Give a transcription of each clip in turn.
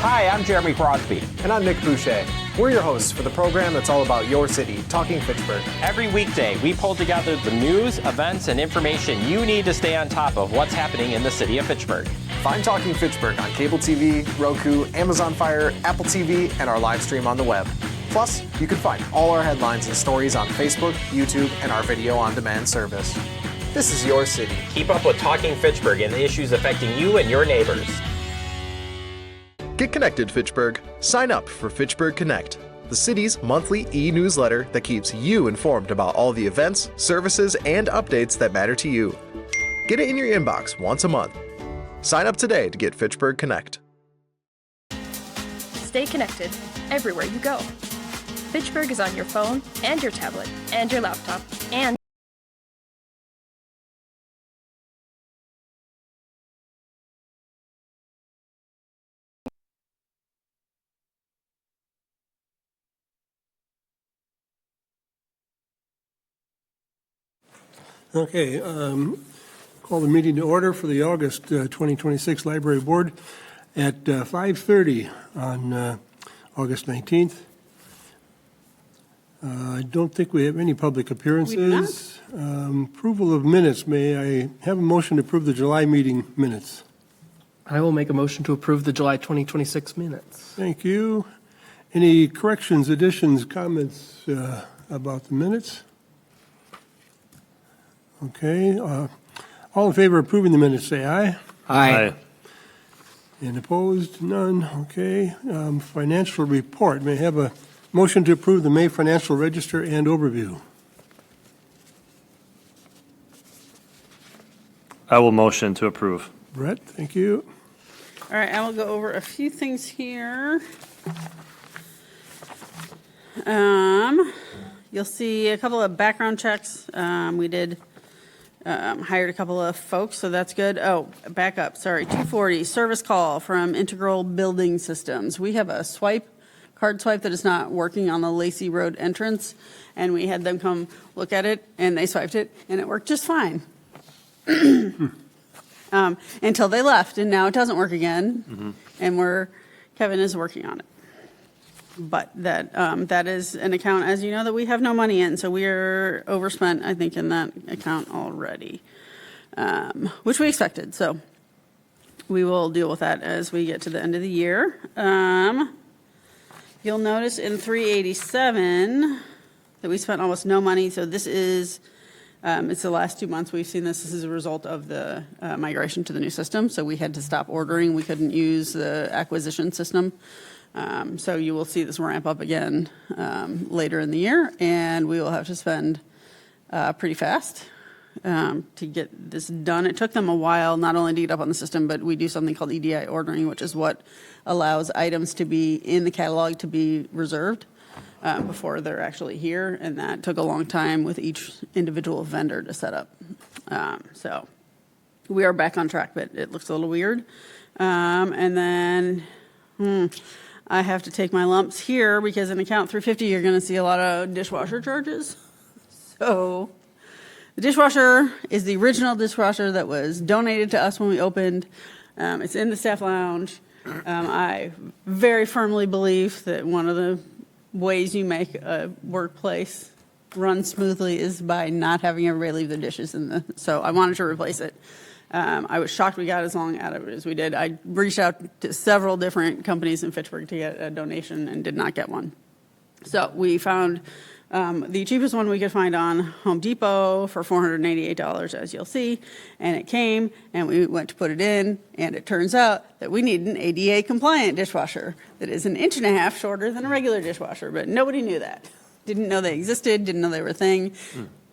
Hi, I'm Jeremy Crosby. And I'm Nick Boucher. We're your hosts for the program that's all about your city, Talking Fitchburg. Every weekday, we pull together the news, events, and information you need to stay on top of what's happening in the city of Fitchburg. Find Talking Fitchburg on cable TV, Roku, Amazon Fire, Apple TV, and our live stream on the web. Plus, you can find all our headlines and stories on Facebook, YouTube, and our video on demand service. This is your city. Keep up with Talking Fitchburg and the issues affecting you and your neighbors. Get connected, Fitchburg. Sign up for Fitchburg Connect, the city's monthly e-newsletter that keeps you informed about all the events, services, and updates that matter to you. Get it in your inbox once a month. Sign up today to get Fitchburg Connect. Stay connected everywhere you go. Fitchburg is on your phone and your tablet and your laptop and Okay, call the meeting to order for the August 2026 Library Board at 5:30 on August 19th. I don't think we have any public appearances. Approval of minutes. May I have a motion to approve the July meeting minutes? I will make a motion to approve the July 2026 minutes. Thank you. Any corrections, additions, comments about the minutes? Okay, all in favor of approving the minutes, say aye. Aye. And opposed, none. Okay, financial report. May I have a motion to approve the May financial register and overview? I will motion to approve. Brett, thank you. All right, I will go over a few things here. You'll see a couple of background checks. We did hired a couple of folks, so that's good. Oh, back up, sorry, 240, service call from Integral Building Systems. We have a card swipe that is not working on the Lacey Road entrance, and we had them come look at it, and they swiped it, and it worked just fine. Until they left, and now it doesn't work again, and Kevin is working on it. But that is an account, as you know, that we have no money in, so we are overspent, I think, in that account already, which we expected. So we will deal with that as we get to the end of the year. You'll notice in 387 that we spent almost no money. So this is, it's the last 2 months we've seen this. This is a result of the migration to the new system. So we had to stop ordering. We couldn't use the acquisition system. So you will see this ramp up again later in the year, and we will have to spend pretty fast to get this done. It took them a while not only to get up on the system, but we do something called EDI ordering, which is what allows items to be in the catalog to be reserved before they're actually here, and that took a long time with each individual vendor to set up. So we are back on track, but it looks a little weird. And then I have to take my lumps here because in account 350, you're going to see a lot of dishwasher charges. So the dishwasher is the original dishwasher that was donated to us when we opened. It's in the staff lounge. I very firmly believe that one of the ways you make a workplace run smoothly is by not having everybody leave their dishes in the, so I wanted to replace it. I was shocked we got as long out of it as we did. I reached out to several different companies in Fitchburg to get a donation and did not get one. So we found the cheapest one we could find on Home Depot for $488, as you'll see, and it came, and we went to put it in, and it turns out that we need an ADA compliant dishwasher that is 1.5 inches shorter than a regular dishwasher, but nobody knew that. Didn't know they existed, didn't know they were a thing.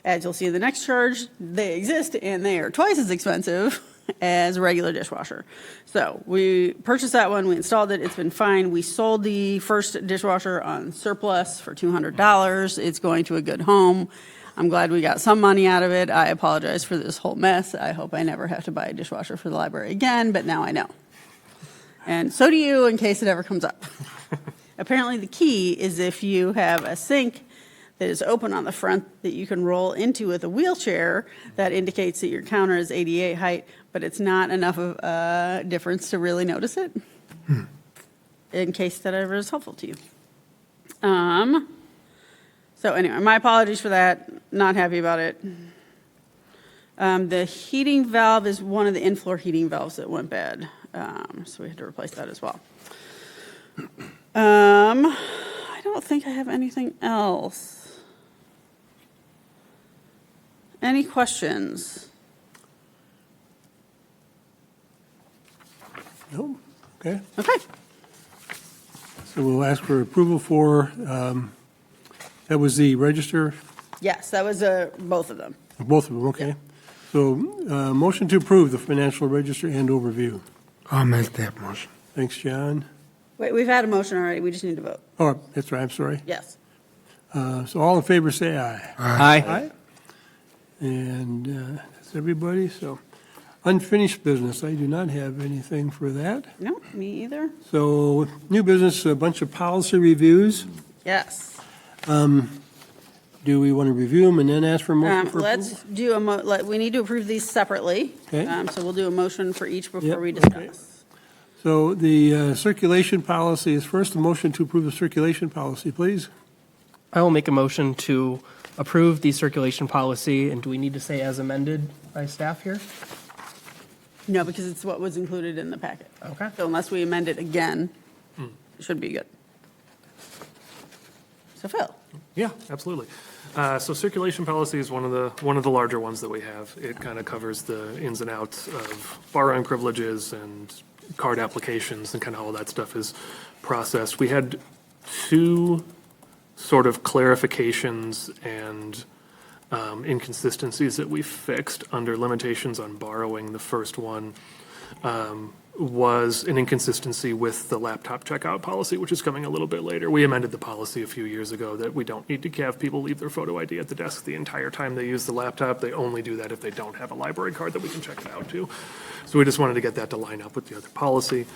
As you'll see in the next charge, they exist, and they are twice as expensive as a regular dishwasher. So we purchased that one, we installed it, it's been fine. We sold the first dishwasher on surplus for $200. It's going to a good home. I'm glad we got some money out of it. I apologize for this whole mess. I hope I never have to buy a dishwasher for the library again, but now I know. And so do you in case it ever comes up. Apparently the key is if you have a sink that is open on the front that you can roll into with a wheelchair, that indicates that your counter is ADA height, but it's not enough of a difference to really notice it. in case that ever is helpful to you. So anyway, my apologies for that. Not happy about it. The heating valve is one of the in-floor heating valves that went bad. So we had to replace that as well. I don't think I have anything else. Any questions? No? Okay. Okay. So we'll ask for approval for, that was the register, Yes, that was both of them. both of them, okay. So, motion to approve the financial register and overview. I'll make that motion. Thanks, John. Wait, we've had a motion already. We just need to vote. Oh, that's right, I'm sorry. Yes. So all in favor, say aye. Aye. And that's everybody, so unfinished business, I do not have anything for that. No, me either. So new business, a bunch of policy reviews. Yes. Do we want to review them and then ask for a motion for approval? Let's do we need to approve these separately. Okay. So we'll do a motion for each before Yep, we okay. discuss. So the circulation policy is first, a motion to approve the circulation policy, please. I will make a motion to approve the circulation policy, and do we need to say as amended by staff here? No, because it's what was included in the packet. Okay. So unless we amend it again, it should be good. So Phil? Yeah, absolutely. So circulation policy is one of the larger ones that we have. It kind of covers the ins and outs of borrowing privileges and card applications and kind of how all that stuff is processed. We had two sort of clarifications and inconsistencies that we fixed under limitations on borrowing. The first one was an inconsistency with the laptop checkout policy, which is coming a little bit later. We amended the policy a few years ago that we don't need to have people leave their photo ID at the desk the entire time they use the laptop. They only do that if they don't have a library card that we can check it out to. So we just wanted to get that to line up with the other policy.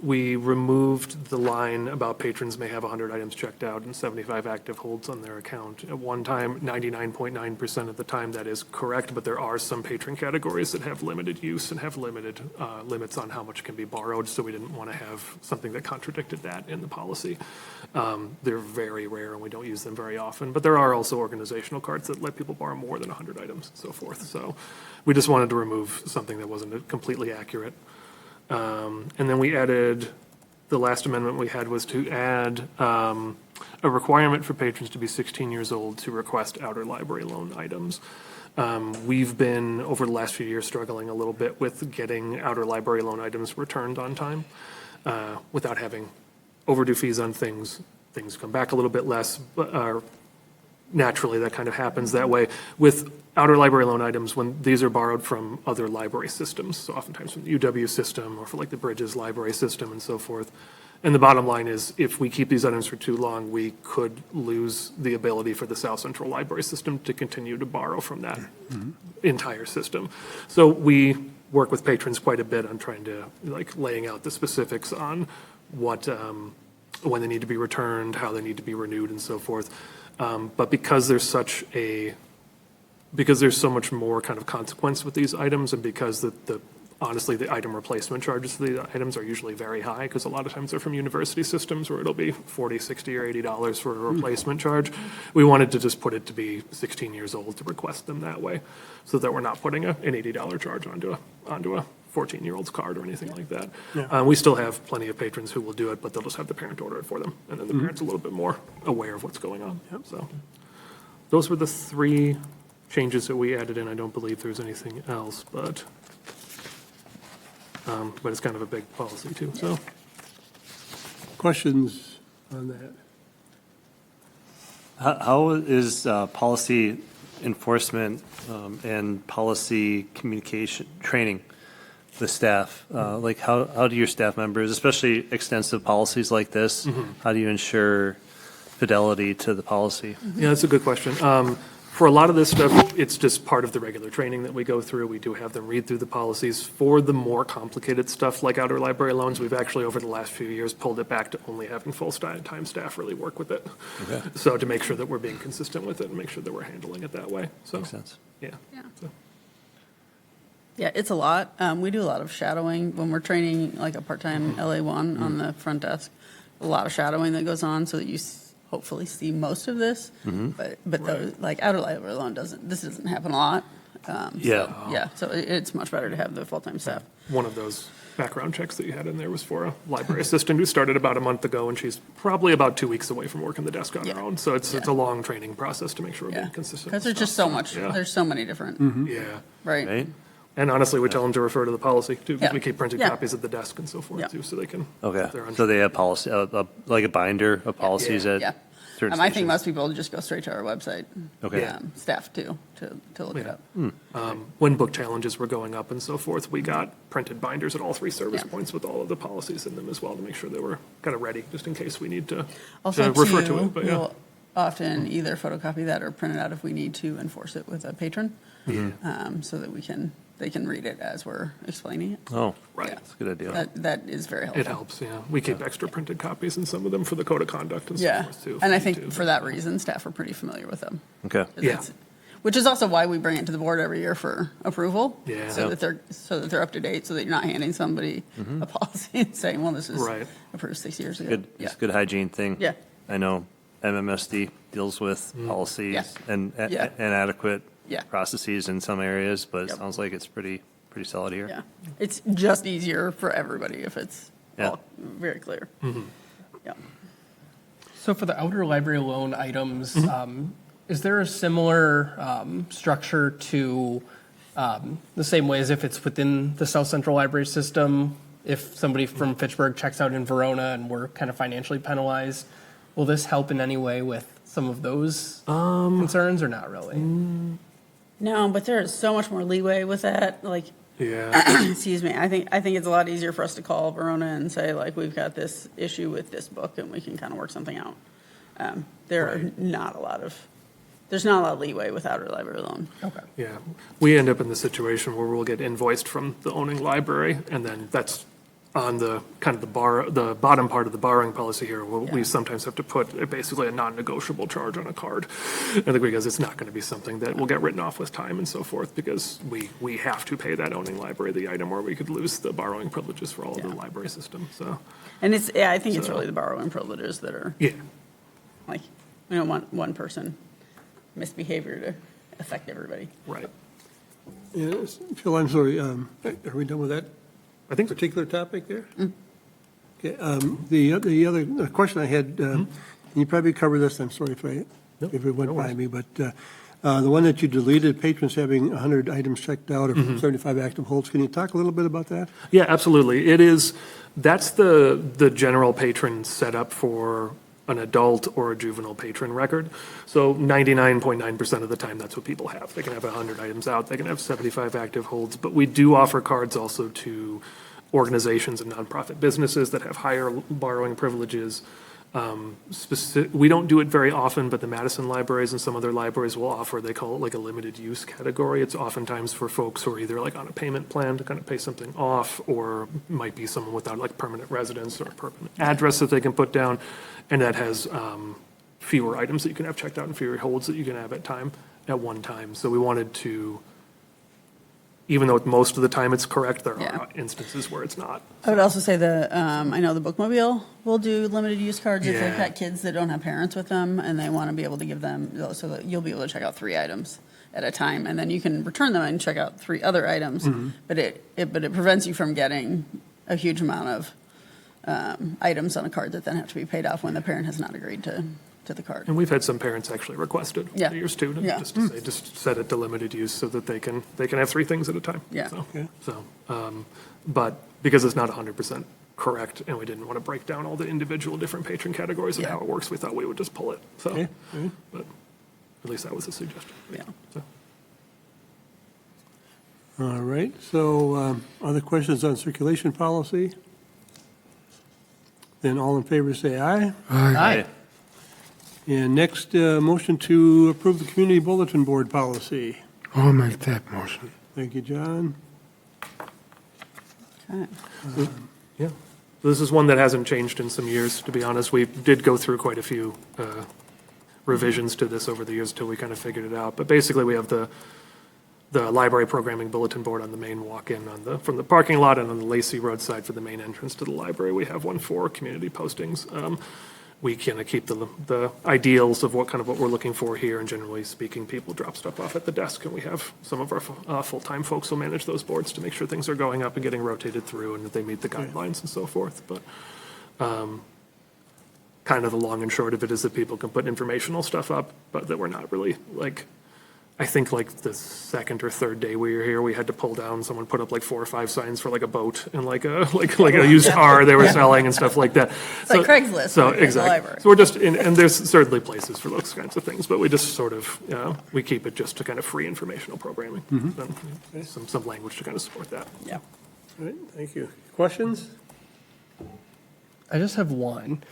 We removed the line about patrons may have 100 items checked out and 75 active holds on their account. At one time, 99.9% of the time that is correct, but there are some patron categories that have limited use and have limited limits on how much can be borrowed, so we didn't want to have something that contradicted that in the policy. They're very rare and we don't use them very often, but there are also organizational cards that let people borrow more than 100 items and so forth. So we just wanted to remove something that wasn't completely accurate. And then we added, the last amendment we had was to add a requirement for patrons to be 16 years old to request outer library loan items. We've been, over the last few years, struggling a little bit with getting outer library loan items returned on time without having overdue fees on things. Things come back a little bit less, but naturally that kind of happens that way. With outer library loan items, when these are borrowed from other library systems, so oftentimes from the UW system or for like the Bridges library system and so forth. And the bottom line is, if we keep these items for too long, we could lose the ability for the South Central Library System to continue to borrow from that entire system. So we work with patrons quite a bit on trying to, like, laying out the specifics on what, when they need to be returned, how they need to be renewed and so forth. But because there's so much more kind of consequence with these items, and because honestly, the item replacement charges for the items are usually very high, because a lot of times they're from university systems where it'll be $40, $60, or $80 for a replacement charge. We wanted to just put it to be 16 years old to request them that way, so that we're not putting an $80 charge onto a 14-year-old's card or anything like that. Yeah. We still have plenty of patrons who will do it, but they'll just have the parent order it for them, and then the parent's a little bit more aware of what's going on. So those were the three changes that we added in. I don't believe there's anything else, but it's kind of a big policy too, so. Questions on that? How is policy enforcement and policy communication training the staff? Like how do your staff members, especially extensive policies like this, how do you ensure fidelity to the policy? Yeah, that's a good question. For a lot of this stuff, it's just part of the regular training that we go through. We do have them read through the policies. For the more complicated stuff like outer library loans, we've actually, over the last few years, pulled it back to only having full-time staff really work with it. Okay. So to make sure that we're being consistent with it and make sure that we're handling it that way. So, Makes sense. yeah. Yeah. So. Yeah, it's a lot. We do a lot of shadowing when we're training like a part-time LA1 on the front desk. A lot of shadowing that goes on so that you hopefully see most of this. But those, like outer library alone doesn't happen a lot. So it's much better to have the full-time staff. One of those background checks that you had in there was for a library assistant who started about a month ago, and she's probably about 2 weeks away from working the desk on her own. So it's a long training process to make sure we're being consistent. Because there's just so much, there's so many different, Yeah. right? And honestly, we tell them to refer to the policy too, because Yeah. we keep printed Yeah. copies at the desk and so forth Yeah. too, so they can. Okay, if they're so they have policy, like a binder of policies at Yeah. certain I think stations? most people just go straight to our website. Okay. Staff too, to look it Yeah. up. When book challenges were going up and so forth, we got printed binders at all 3 service Yeah. points with all of the policies in them as well to make sure they were kind of ready, just in case we need to Also, refer to too, it. But yeah, we'll often either photocopy that or print it out if we need to enforce it with a patron, so that they can read it as we're explaining it. Oh, Right. that's a good idea. That is very helpful. it helps, yeah. We keep extra printed copies and some of them for the code of conduct and so Yeah, forth too. if and we I need think to. for that reason, staff are pretty familiar with them. Okay. Yeah. Which is also why we bring it to the board every year for approval. Yeah. So that they're up to date, so that you're not handing somebody a policy and saying, well, this is Right. approved 6 years ago. Good, Yeah. it's a good hygiene thing. Yeah. I know MMSD deals with policies Yeah. and Yeah. inadequate Yeah. processes in some areas, but it Yep. sounds like it's pretty solid here. Yeah, it's just easier for everybody if it's Yeah. all very clear. Yeah. So for the outer library loan items, is there a similar structure to the same way as if it's within the South Central Library System? If somebody from Fitchburg checks out in Verona and we're kind of financially penalized, will this help in any way with some of those concerns or not really? No, but there is so much more leeway with that, like, Yeah, excuse me, I think it's a lot easier for us to call Verona and say, like, we've got this issue with this book and we can kind of work something out. There's not a lot of leeway with outer library loan. Okay. yeah. We end up in the situation where we'll get invoiced from the owning library, and then that's on the kind of the bottom part of the borrowing policy here, where we sometimes have to put basically a non-negotiable charge on a card. I think because it's not going to be something that will get written off with time and so forth, because we have to pay that owning library the item, or we could lose the borrowing privileges for all of the library system, so. And I think it's really the borrowing privileges that are, Yeah, like, we don't want one person misbehavior to affect everybody. right. Yes, Phil, I'm sorry, are we done with that I think so. particular topic there? Okay, the other question I had, and you probably covered this, I'm sorry if it went by me, but the one that you deleted, patrons having 100 items checked out or 75 active holds, can you talk a little bit about that? Yeah, absolutely. That's the general patron setup for an adult or a juvenile patron record. So 99.9% of the time, that's what people have. They can have 100 items out, they can have 75 active holds, but we do offer cards also to organizations and nonprofit businesses that have higher borrowing privileges. We don't do it very often, but the Madison libraries and some other libraries will offer, they call it like a limited use category. It's oftentimes for folks who are either like on a payment plan to kind of pay something off, or might be someone without like permanent residence or permanent address that they can put down. And that has fewer items that you can have checked out and fewer holds that you can have at one time. So we wanted to, even though most of the time it's correct, there are instances where it's not. I would also say I know the Bookmobile will do limited use cards if they've got kids that don't have parents with them and they want to be able to give them, so that you'll be able to check out 3 items at a time, and then you can return them and check out 3 other items. But it prevents you from getting a huge amount of items on a card that then have to be paid off when the parent has not agreed to the card. And we've had some parents actually request it over Yeah. the years too, Yeah. just to say, just set it to limited use so that they can have 3 things at a time. Yeah. But because it's not 100% correct, and we didn't want to break down all the individual different patron categories and how it works, we thought we would just pull it. So, Okay. but at least that was a suggestion. Yeah. So. All right, so other questions on circulation policy? Then all in favor say aye. Aye. And next, motion to approve the community bulletin board policy. I'll make that motion. Thank you, John. Okay. Yeah. This is one that hasn't changed in some years, to be honest. We did go through quite a few revisions to this over the years until we kind of figured it out. But basically, we have the the library programming bulletin board on the main walk-in from the parking lot, and on the Lacey Road side for the main entrance to the library, we have one for community postings. We kind of keep the ideals of what we're looking for here, and generally speaking, people drop stuff off at the desk, and we have some of our full-time folks who manage those boards to make sure things are going up and getting rotated through and that they meet the guidelines and so forth. But kind of the long and short of it is that people can put informational stuff up, but that we're not really I think the second or third day we were here, we had to pull down, someone put up 4 or 5 signs for a boat and a used car they were selling and stuff like that. It's like Craigslist. So like the exactly. library. So we're just, and there's certainly places for those kinds of things, but we just sort of, we keep it just to kind of free informational programming. And some language to kind of support that. Yeah. All right, thank you. Questions? I just have one.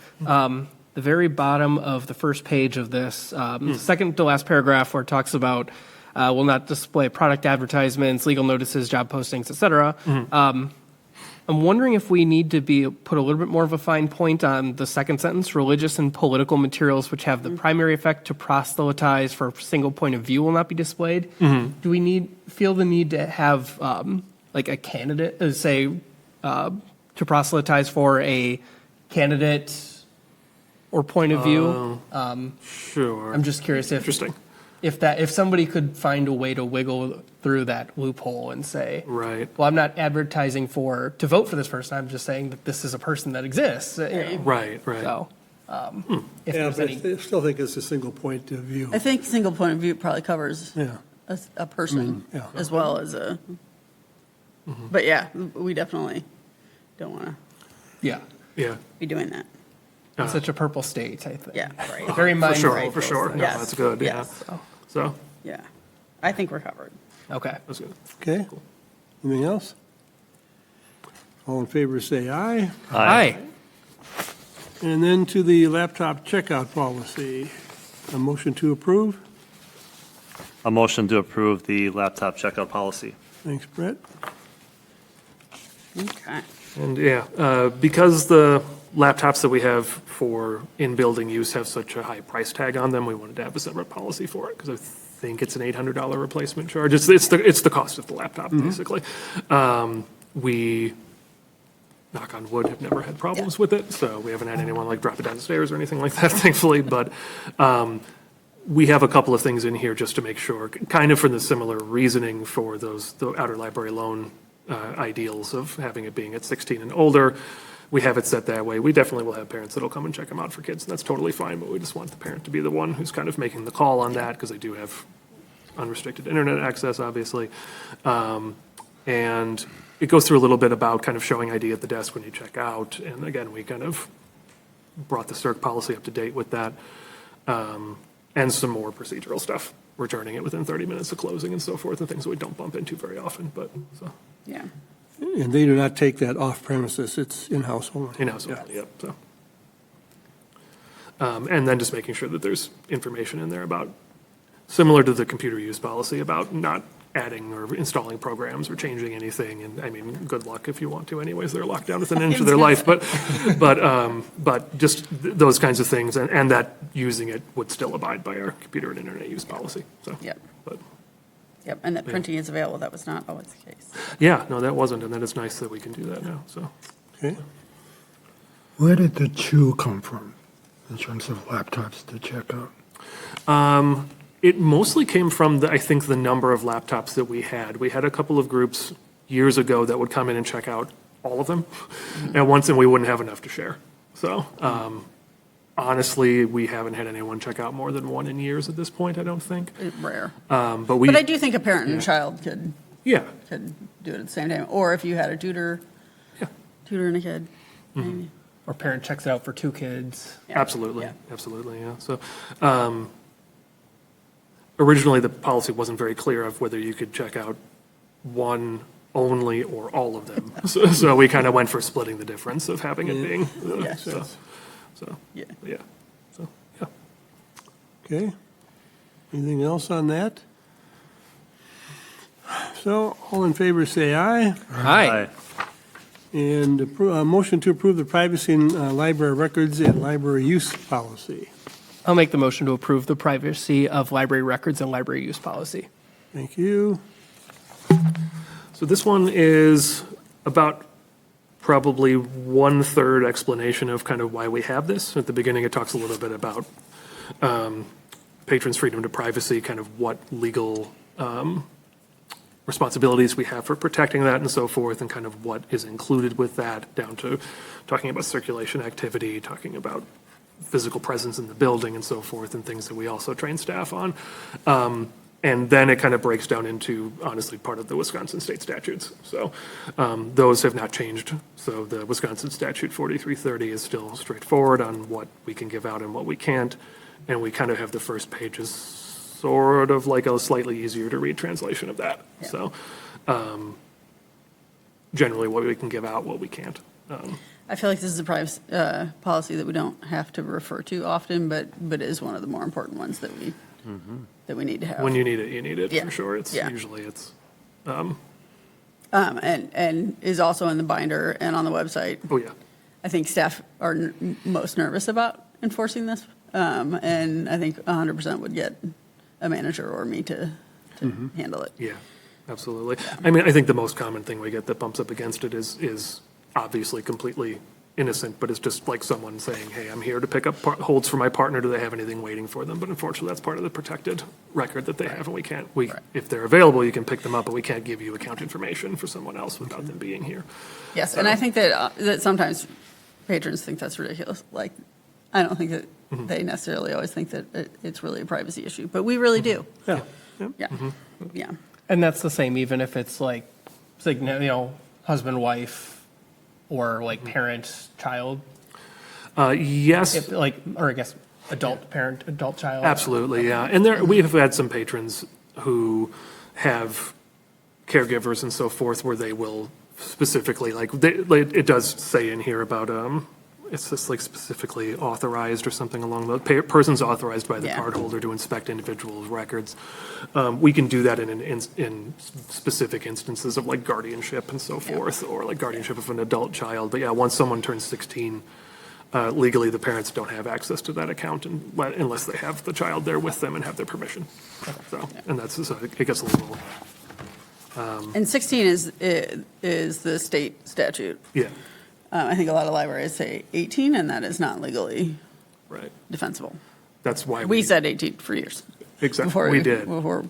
The very bottom of the first page of this, second to last paragraph where it talks about will not display product advertisements, legal notices, job postings, et cetera. I'm wondering if we need to put a little bit more of a fine point on the second sentence, religious and political materials which have the primary effect to proselytize for a single point of view will not be displayed. Do we feel the need to have a candidate, say, to proselytize for a candidate or point of view? Sure. I'm just curious Interesting. if somebody could find a way to wiggle through that loophole and say, Right. well, I'm not advertising to vote for this person. I'm just saying that this is a person that exists. Right. So, if Yeah, there's but any, I still think it's a single point of view. I think single point of view probably covers Yeah. a person yeah. as well as a, but yeah, we definitely don't want to yeah, Yeah. be doing that. it's such a purple state, I think. Yeah, right. Very For mindful. sure. of For those sure. things. No, Yes. that's good. Yeah. Yes. So Yeah. I think we're covered. Okay. that's good. Okay. Anything else? All in favor, say aye. Aye. And then to the laptop checkout policy. A motion to approve. A motion to approve the laptop checkout policy. Thanks, Brett. Okay. And because the laptops that we have for in-building use have such a high price tag on them, we wanted to have a separate policy for it, because I think it's an $800 replacement charge. It's the cost of the laptop, basically. We, knock on wood, have never had problems with it, so we haven't had anyone drop it down the stairs or anything like that, thankfully, but we have a couple of things in here just to make sure, kind of for the similar reasoning for the outer library loan ideals of having it being at 16 and older. We have it set that way. We definitely will have parents that'll come and check them out for kids, and that's totally fine, but we just want the parent to be the one who's kind of making the call on that, because they do have unrestricted internet access, obviously. And it goes through a little bit about kind of showing ID at the desk when you check out, and again, we kind of brought the CERC policy up to date with that, and some more procedural stuff, returning it within 30 minutes of closing and so forth, and things that we don't bump into very often, but so. Yeah. And they do not take that off premises, it's in-house only. In-house only, yep, so. And then just making sure that there's information in there about, similar to the computer use policy, about not adding or installing programs or changing anything, and I mean, good luck if you want to anyways, they're locked down within an inch of their life, but just those kinds of things, and that using it would still abide by our computer and internet use policy, so. Yep. But, Yep. And that printing is available. That was not always the case. yeah, no, that wasn't, and that is nice that we can do that now, so. Okay. Where did the two come from in terms of laptops to check out? It mostly came from, I think, the number of laptops that we had. We had a couple of groups years ago that would come in and check out all of them at once, and we wouldn't have enough to share. So honestly, we haven't had anyone check out more than one in years at this point, I don't think. Rare. But I do think a parent and a child could yeah, do it at the same time. Or if you had a tutor and a kid, maybe. Or parent checks it out for 2 kids. Yeah. absolutely, Yeah. absolutely, yeah. So originally, the policy wasn't very clear of whether you could check out one only or all of them. So we kind of went for splitting the difference of having it being. Yeah. So Yeah. yeah. So yeah. Okay. Anything else on that? So, all in favor, say aye. Aye. And motion to approve the privacy in library records and library use policy. I'll make the motion to approve the privacy of library records and library use policy. Thank you. So this one is about probably 1/3 explanation of kind of why we have this. At the beginning, it talks a little bit about patrons' freedom to privacy, kind of what legal responsibilities we have for protecting that and so forth, and kind of what is included with that, down to talking about circulation activity, talking about physical presence in the building and so forth, and things that we also train staff on. And then it kind of breaks down into, honestly, part of the Wisconsin state statutes. So those have not changed. So the Wisconsin statute 4330 is still straightforward on what we can give out and what we can't. And we kind of have the first page is sort of like a slightly easier to read translation of that. Yeah. So generally what we can give out, what we can't. I feel like this is a privacy policy that we don't have to refer to often, but is one of the more important ones that we need to have. When you need it, you need it, Yeah. for sure. It's Yeah. usually it's, And is also in the binder and on the website. oh yeah. I think staff are most nervous about enforcing this. And I think 100% would get a manager or me to handle it. Yeah, absolutely. I mean, I think the most common thing we get that bumps up against it is obviously completely innocent, but it's just like someone saying, hey, I'm here to pick up holds for my partner. Do they have anything waiting for them? But unfortunately, that's part of the protected record that they have, and we can't, if they're available, you can pick them up, but we can't give you account information for someone else without them being here. Yes, and I think that sometimes patrons think that's ridiculous. Like, I don't think that they necessarily always think that it's really a privacy issue, but we really do. Yeah. Yeah, yeah. And that's the same even if it's like, husband, wife, or like parent, child? Yes. Or I guess adult parent, adult child? Absolutely, yeah. And we have had some patrons who have caregivers and so forth where they will specifically, it does say in here about, it's just like specifically authorized or something along those, persons authorized by the cardholder to inspect individuals' records. We can do that in specific instances of like guardianship and so forth, or like guardianship of an adult child. But yeah, once someone turns 16, legally the parents don't have access to that account unless they have the child there with them and have their permission. So, and so it gets a little. And 16 is the state statute. Yeah. I think a lot of libraries say 18, and that is not legally Right. defensible. That's why We said 18 for years. Exactly, Before we did. Before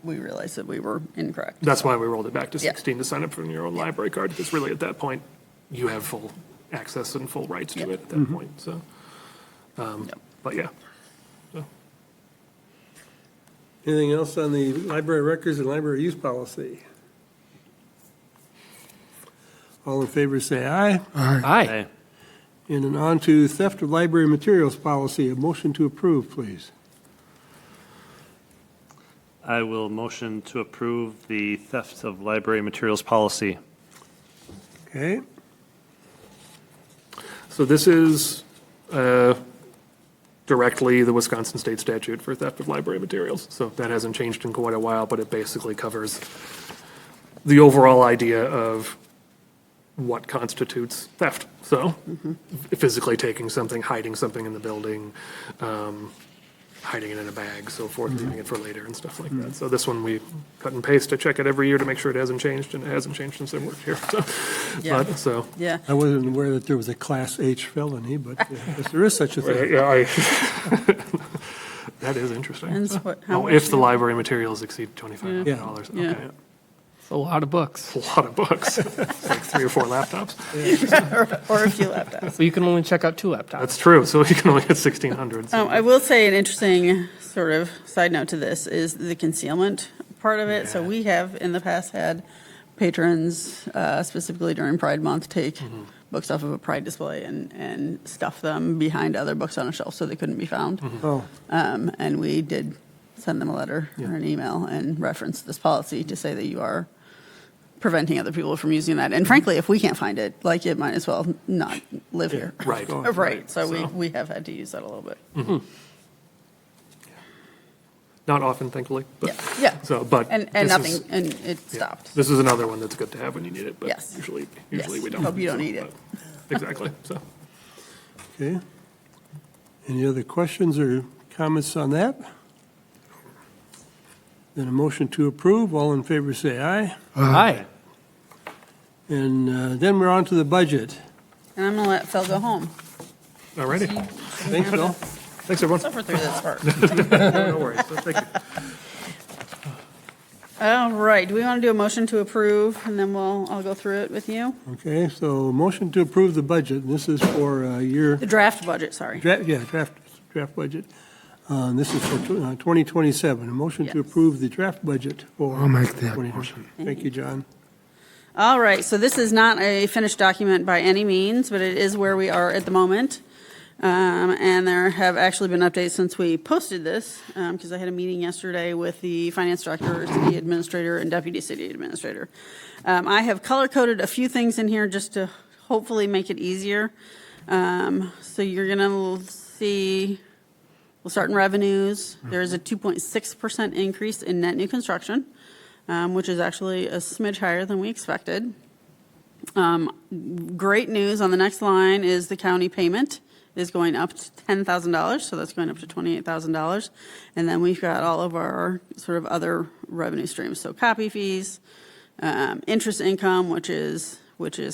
we realized that we were incorrect. That's why we rolled it back to Yeah. 16 to sign up for your own library card, because really at that point, you have full access and full rights to it at that point, so. But yeah. So. Anything else on the library records and library use policy? All in favor, say aye. Aye. And then on to theft of library materials policy. A motion to approve, please. I will motion to approve the theft of library materials policy. Okay. So this is directly the Wisconsin state statute for theft of library materials. So that hasn't changed in quite a while, but it basically covers the overall idea of what constitutes theft. So physically taking something, hiding something in the building, hiding it in a bag, so forth, leaving it for later and stuff like that. So this one we cut and paste to check it every year to make sure it hasn't changed, and it hasn't changed since I worked here. So, Yeah. yeah. I wasn't aware that there was a Class H felony, but yes, there is such a thing. Yeah, that is interesting. Depends how much If the you- library materials exceed $2,500. Yeah. Okay. It's a lot of books. A lot of books. Like 3 or 4 laptops. Or a few laptops. So you can only check out 2 laptops. That's true. So you can only get 1,600. So. I will say an interesting sort of side note to this is the concealment part of it. So we have in the past had patrons, specifically during Pride Month, take books off of a Pride display and stuff them behind other books on a shelf so they couldn't be found. Oh, And we did send them a letter or an email and reference this policy to say that you are preventing other people from using that. And frankly, if we can't find it, like, it might as well not live here. Right. Right. So we have had to use that a little bit. Not often, thankfully. But, Yeah. So, but And this nothing, is- and it stopped. This is another one that's good to have when you need it, but Yes. usually Yes. we don't. Hope you don't So, need it. but- Exactly. So. okay. Any other questions or comments on that? Then a motion to approve. All in favor, say aye. Aye. And then we're on to the budget. And I'm going to let Phil go home. All righty. Thanks, Bill. Thanks, everyone. Suffer through this part. No worries. Thank you. All right, do we want to do a motion to approve, and then I'll go through it with you? Okay, so motion to approve the budget. This is for year, The draft budget, sorry. draft budget. This is for 2027. A motion to Yes. approve the draft budget for. I'll make that 2020. motion. Thank you, John. All right, so this is not a finished document by any means, but it is where we are at the moment. And there have actually been updates since we posted this, because I had a meeting yesterday with the finance director, city administrator, and deputy city administrator. I have color-coded a few things in here just to hopefully make it easier. So you're going to see, we'll start in revenues. There's a 2.6% increase in net new construction, which is actually a smidge higher than we expected. Great news on the next line is the county payment is going up to $10,000, so that's going up to $28,000. And then we've got all of our sort of other revenue streams, so copy fees, interest income, which is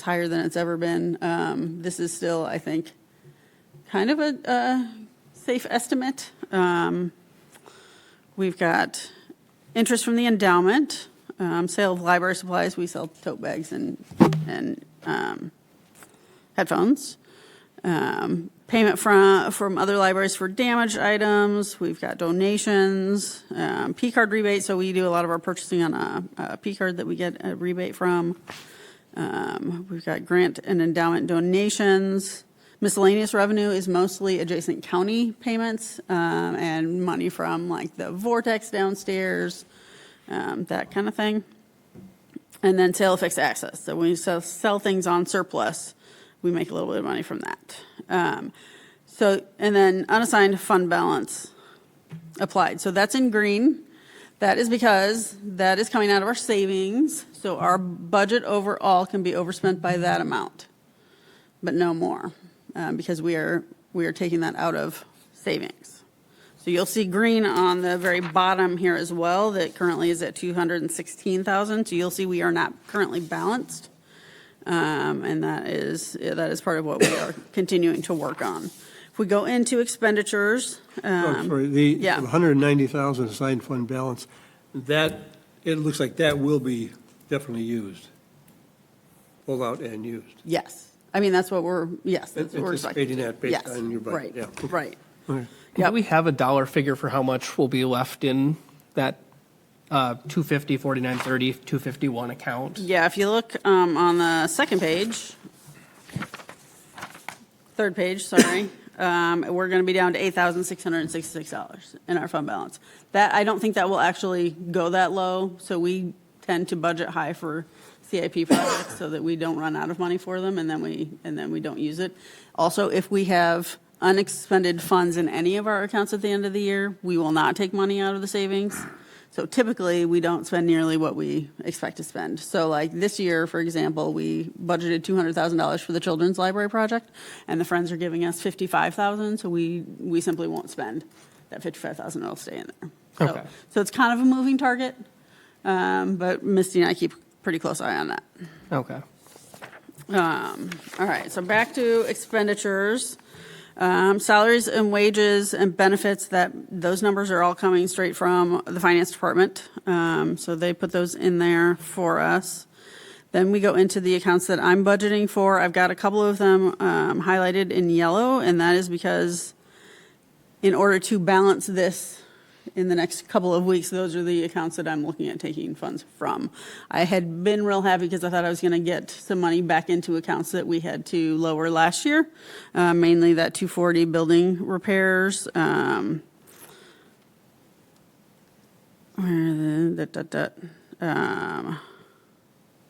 higher than it's ever been. This is still, I think, kind of a safe estimate. We've got interest from the endowment, sale of library supplies. We sell tote bags and headphones. Payment from other libraries for damaged items. We've got donations, P-card rebate. So we do a lot of our purchasing on a P-card that we get a rebate from. We've got grant and endowment donations. Miscellaneous revenue is mostly adjacent county payments and money from like the Vortex downstairs, that kind of thing. And then sale of fixed access. So when you sell things on surplus, we make a little bit of money from that. And then unassigned fund balance applied. So that's in green. That is because that is coming out of our savings. So our budget overall can be overspent by that amount, but no more, because we are taking that out of savings. So you'll see green on the very bottom here as well, that currently is at $216,000. So you'll see we are not currently balanced. And that is part of what we are continuing to work on. If we go into expenditures. Sorry, the 190,000 assigned fund balance, that, it looks like that will be definitely used, pulled out and used. Yes. I mean, that's what we're expecting. Anticipating that based Yes, on your budget. right, Yeah. right. Okay. Yep. Do we have a dollar figure for how much will be left in that 250, 49, 30, 251 account? Yeah, if you look on the second page, third page, sorry, we're going to be down to $8,666 in our fund balance. That, I don't think that will actually go that low, so we tend to budget high for CIP projects so that we don't run out of money for them, and then we don't use it. Also, if we have unexpended funds in any of our accounts at the end of the year, we will not take money out of the savings. So typically, we don't spend nearly what we expect to spend. So like this year, for example, we budgeted $200,000 for the children's library project, and the Friends are giving us $55,000, so we simply won't spend that $55,000. It'll stay in there. Okay. So it's kind of a moving target, but Misty and I keep a pretty close eye on that. Okay. All right, so back to expenditures. Salaries and wages and benefits, those numbers are all coming straight from the finance department. So they put those in there for us. Then we go into the accounts that I'm budgeting for. I've got a couple of them highlighted in yellow, and that is because in order to balance this in the next couple of weeks, those are the accounts that I'm looking at taking funds from. I had been real happy because I thought I was going to get some money back into accounts that we had to lower last year, mainly that 240 building repairs.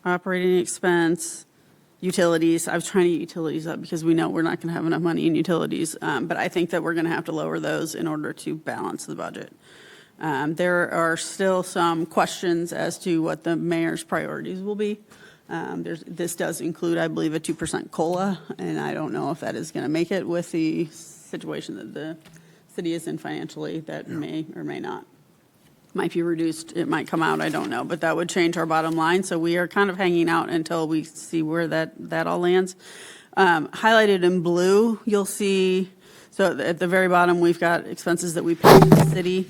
Operating expense, utilities. I was trying to get utilities up because we know we're not going to have enough money in utilities, but I think that we're going to have to lower those in order to balance the budget. There are still some questions as to what the mayor's priorities will be. This does include, I believe, a 2% COLA, and I don't know if that is going to make it with the situation that the city is in financially. That may or may not. might be reduced, it might come out, I don't know, but that would change our bottom line. So we are kind of hanging out until we see where that all lands. Highlighted in blue, you'll see, so at the very bottom, we've got expenses that we pay to the city,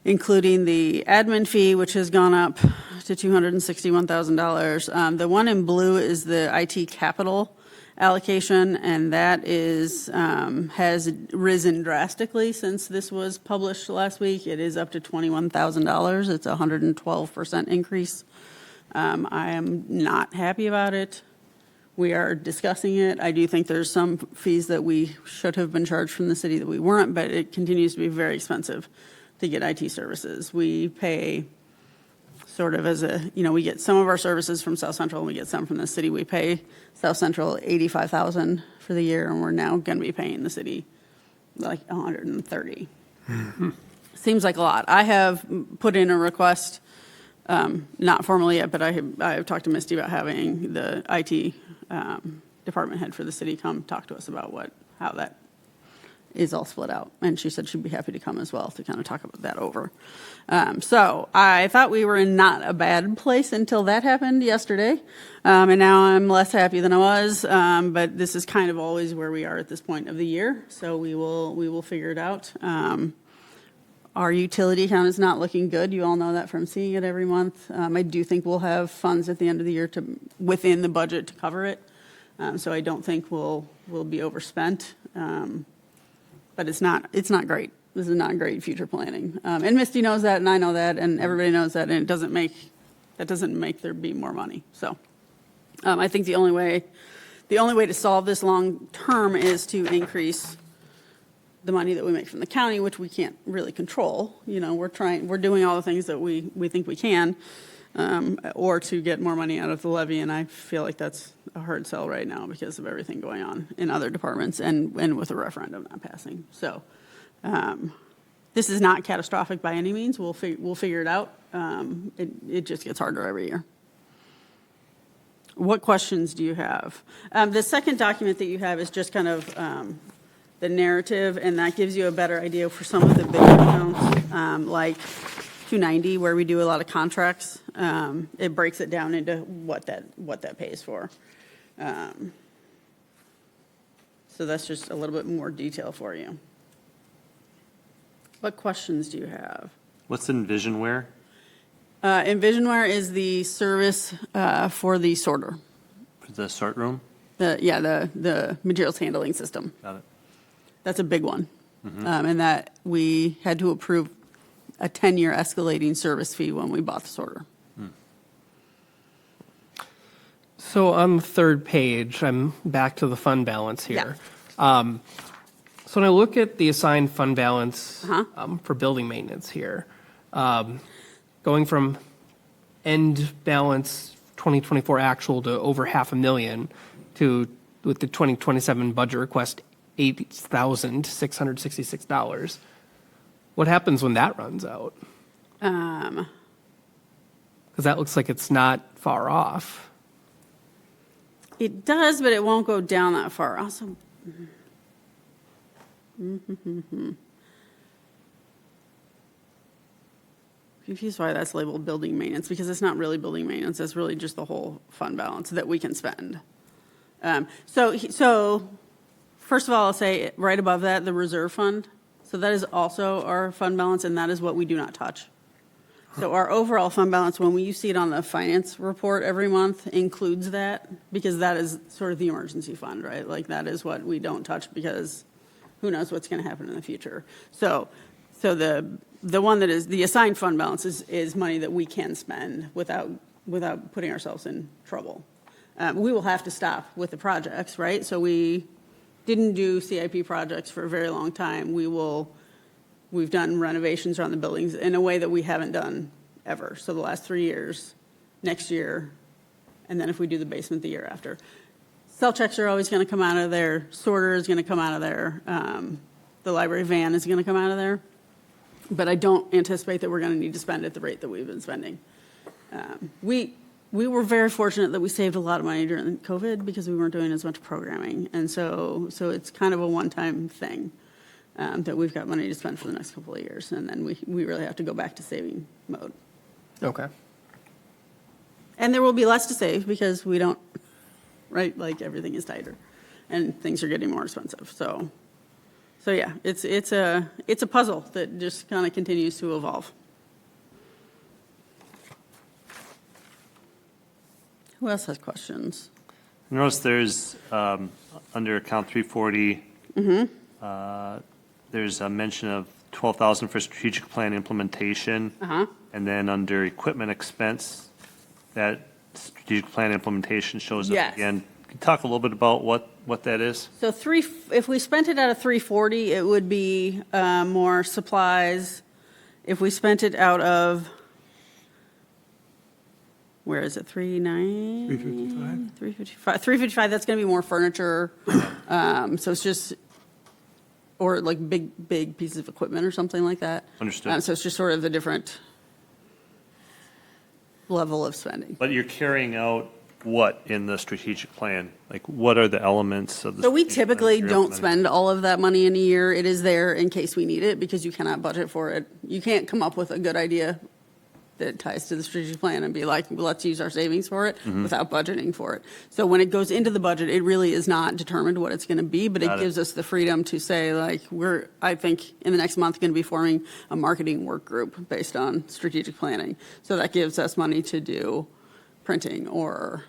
including the admin fee, which has gone up to $261,000. The one in blue is the IT capital allocation, and that is has risen drastically since this was published last week. It is up to $21,000. It's a 112% increase. I am not happy about it. We are discussing it. I do think there's some fees that we should have been charged from the city that we weren't, but it continues to be very expensive to get IT services. We pay sort of as a, we get some of our services from South Central and we get some from the city. We pay South Central $85,000 for the year, and we're now going to be paying the city like $130,000. Mm-hmm. Seems like a lot. I have put in a request, not formally yet, but I have talked to Misty about having the IT department head for the city come talk to us about how that is all split out. And she said she'd be happy to come as well to kind of talk about that over. So I thought we were in not a bad place until that happened yesterday. And now I'm less happy than I was. But this is kind of always where we are at this point of the year. So we will figure it out. Our utility account is not looking good. You all know that from seeing it every month. I do think we'll have funds at the end of the year within the budget to cover it. So I don't think we'll be overspent. But it's not great. This is not great future planning. And Misty knows that, and I know that, and everybody knows that, and that doesn't make there be more money. So I think the only way to solve this long term is to increase the money that we make from the county, which we can't really control. We're doing all the things that we think we can, or to get more money out of the levy, and I feel like that's a hard sell right now because of everything going on in other departments and with a referendum not passing. So this is not catastrophic by any means. We'll figure it out. It just gets harder every year. What questions do you have? The second document that you have is just kind of the narrative, and that gives you a better idea for some of the bigger accounts, like 290, where we do a lot of contracts. It breaks it down into what that pays for. So that's just a little bit more detail for you. What questions do you have? What's Envisionware? Envisionware is the service for the sorter. For the sort room? The materials handling system. Got it. That's a big one. Mm-hmm. And that we had to approve a 10-year escalating service fee when we bought the sorter. So on the third page, I'm back to the fund balance here. Yeah. So when I look at the assigned fund balance for building maintenance here, going from end balance 2024 actual to over $500,000 to, with the 2027 budget request, $8,666. What happens when that runs out? Because that looks like it's not far off. It does, but it won't go down that far. Also, confused why that's labeled building maintenance, because it's not really building maintenance. It's really just the whole fund balance that we can spend. So first of all, I'll say right above that, the reserve fund. So that is also our fund balance, and that is what we do not touch. So our overall fund balance, when you see it on the finance report every month, includes that, because that is sort of the emergency fund, right? Like that is what we don't touch because who knows what's going to happen in the future. So the one that is the assigned fund balance is money that we can spend without putting ourselves in trouble. We will have to stop with the projects, right? So we didn't do CIP projects for a very long time. We've done renovations around the buildings in a way that we haven't done ever. So the last 3 years, next year, and then if we do the basement the year after. Cell checks are always going to come out of there. Sorter is going to come out of there. The library van is going to come out of there. But I don't anticipate that we're going to need to spend at the rate that we've been spending. We were very fortunate that we saved a lot of money during COVID because we weren't doing as much programming. And so it's kind of a one-time thing. that we've got money to spend for the next couple of years. And then we really have to go back to saving mode. Okay. And there will be less to save because we don't, right, like everything is tighter and things are getting more expensive. So yeah, it's a puzzle that just kind of continues to evolve. Who else has questions? Notice there's, under account 340, there's a mention of 12,000 for strategic plan implementation. And then under equipment expense, that strategic plan implementation shows up Yes. again. Can you talk a little bit about what that is? So if we spent it out of 340, it would be more supplies. If we spent it out of, where is it, 355? 355, that's going to be more furniture. So it's just, or like big pieces of equipment or something like that. Understood. So it's just sort of a different level of spending. But you're carrying out what in the strategic plan? Like, what are the elements of the? So we strategic plan typically you're don't implementing? spend all of that money in a year. It is there in case we need it because you cannot budget for it. You can't come up with a good idea that ties to the strategic plan and be like, well, let's use our savings for it without budgeting for it. So when it goes into the budget, it really is not determined what it's going to be, but it gives us the freedom to say, like, I think in the next month going to be forming a marketing work group based on strategic planning. So that gives us money to do printing, or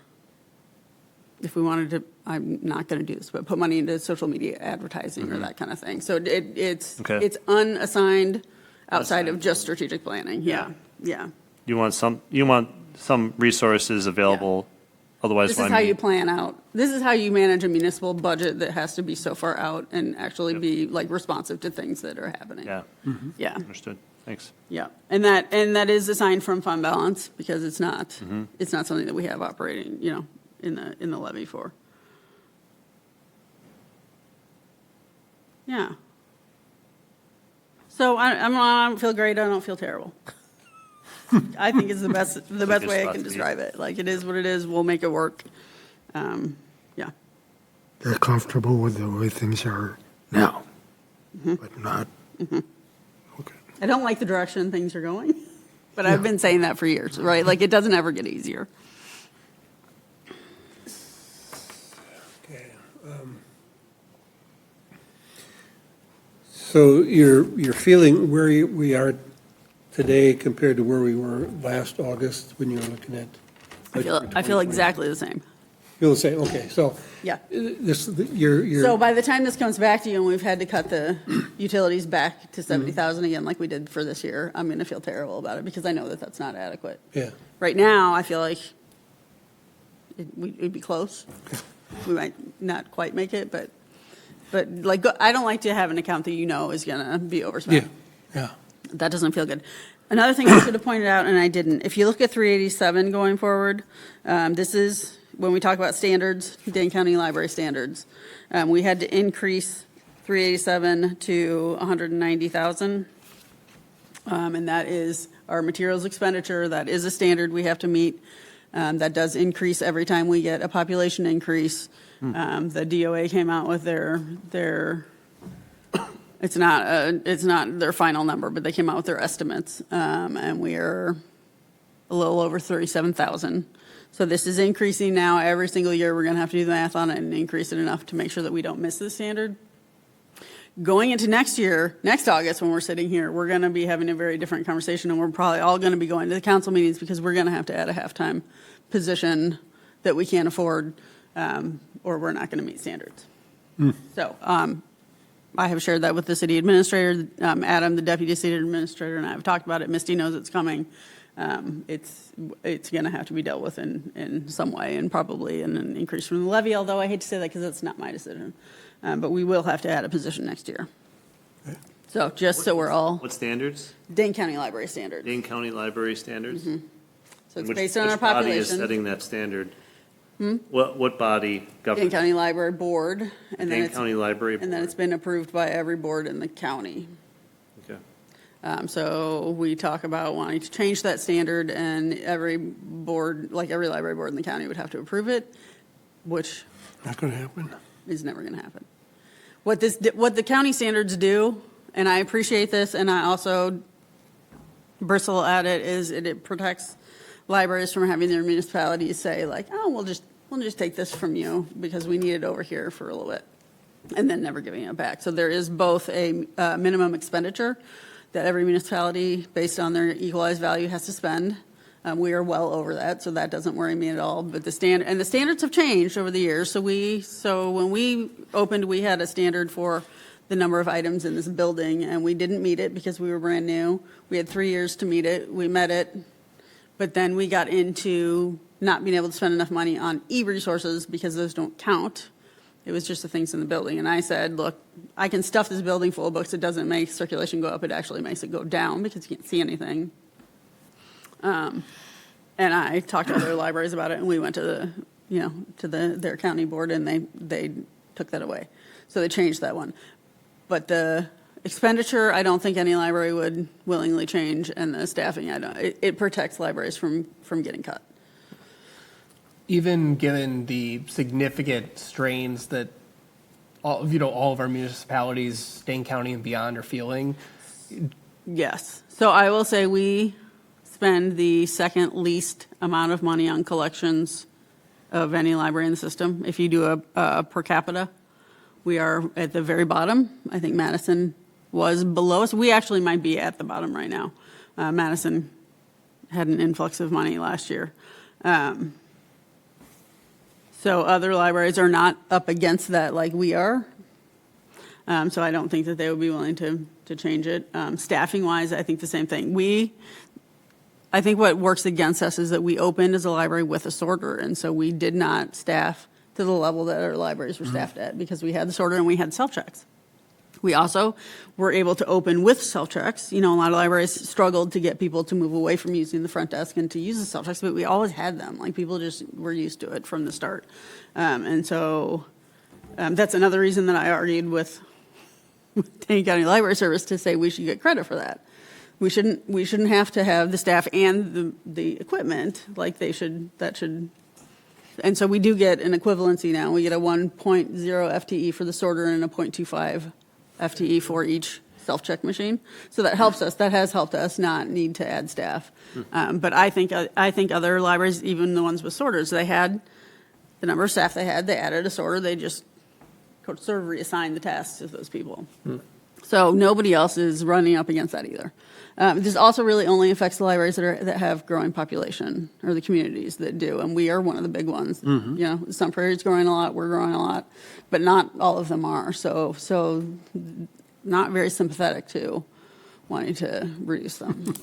if we wanted to, I'm not going to do this, but put money into social media advertising or that kind of thing. So it's unassigned outside of just strategic planning. Yeah. You want some resources available, otherwise. This is how you plan out. This is how you manage a municipal budget that has to be so far out and actually be like responsive to things that are happening. Yeah. Yeah. Understood. Thanks. Yeah. And that is assigned from fund balance because it's not something that we have operating, in the levy for. Yeah. So I don't feel great. I don't feel terrible. I think it's the best way I can describe it. Like, it is what it is. We'll make it work. Yeah. They're comfortable with the way things are now, but not. Okay. I don't like the direction things are going, but I've been saying that for years, right? Like, it doesn't ever get easier. Okay. So you're feeling where we are today compared to where we were last August when you were looking at? I feel exactly the same. Feel the same, okay, so. Yeah. You're. So by the time this comes back to you and we've had to cut the utilities back to 70,000 again, like we did for this year, I'm going to feel terrible about it because I know that that's not adequate. Yeah. Right now, I feel like it'd be close. We might not quite make it, but like, I don't like to have an account that is going to be overspent. Yeah. That doesn't feel good. Another thing I should have pointed out, and I didn't, if you look at 387 going forward, this is when we talk about standards, Dane County Library standards. We had to increase 387 to 190,000. And that is our materials expenditure. That is a standard we have to meet. That does increase every time we get a population increase. The DOA came out with their it's not their final number, but they came out with their estimates, and we are a little over 37,000. So this is increasing now. Every single year, we're going to have to do the math on it and increase it enough to make sure that we don't miss the standard. Going into next year, next August, when we're sitting here, we're going to be having a very different conversation, and we're probably all going to be going to the council meetings because we're going to have to add a half-time position that we can't afford, or we're not going to meet standards. So I have shared that with the city administrator. Adam, the deputy city administrator, and I have talked about it. Misty knows it's coming. It's going to have to be dealt with in some way, and probably in an increase from the levy, although I hate to say that because that's not my decision. But we will have to add a position next year. Okay. So just so we're all, What standards? Dane County Library standards. Dane County Library standards? So it's Which- based on our Which body is population. setting that standard? What body Dane governs? County Library Board, and then Dane County Library and then Board. it's been approved by every board in the county. Okay. So we talk about wanting to change that standard, and every board, like every library board in the county, would have to approve it, which Not going to happen. is never going to happen. what the county standards do, and I appreciate this, and I also bristle at it, is it protects libraries from having their municipalities say like, oh, we'll just take this from you because we need it over here for a little bit, and then never giving it back. So there is both a minimum expenditure that every municipality, based on their equalized value, has to spend. We are well over that, so that doesn't worry me at all. But the standards have changed over the years. So when we opened, we had a standard for the number of items in this building, and we didn't meet it because we were brand new. We had 3 years to meet it. We met it, but then we got into not being able to spend enough money on e-resources because those don't count. It was just the things in the building. And I said, look, I can stuff this building full of books. It doesn't make circulation go up. It actually makes it go down because you can't see anything. And I talked to other libraries about it, and we went to their county board, and they took that away. So they changed that one. But the expenditure, I don't think any library would willingly change, and the staffing, it protects libraries from getting cut. Even given the significant strains that all of our municipalities, Dane County and beyond, are feeling. Yes. So I will say we spend the second least amount of money on collections of any library in the system. If you do a per capita, we are at the very bottom. I think Madison was below us. We actually might be at the bottom right now. Madison had an influx of money last year. So other libraries are not up against that like we are. So I don't think that they would be willing to change it. Staffing wise, I think the same thing. I think what works against us is that we opened as a library with a sorter, and so we did not staff to the level that our libraries were staffed at because we had the sorter and we had self-checks. We also were able to open with self-checks. A lot of libraries struggled to get people to move away from using the front desk and to use the self-checks, but we always had them. Like, people just were used to it from the start. And so that's another reason that I argued with Dane County Library Service to say we should get credit for that. We shouldn't have to have the staff and the equipment and so we do get an equivalency now. We get a 1.0 FTE for the sorter and a 0.25 FTE for each self-check machine. So that helps us. That has helped us not need to add staff. But I think other libraries, even the ones with sorters, they had the number of staff they had. They added a sorter. They just sort of reassigned the tasks to those people. So nobody else is running up against that either. This also really only affects the libraries that have growing population, or the communities that do, and we are one of the big ones. Sun Prairie's growing a lot, we're growing a lot, but not all of them are. So not very sympathetic to wanting to reduce them.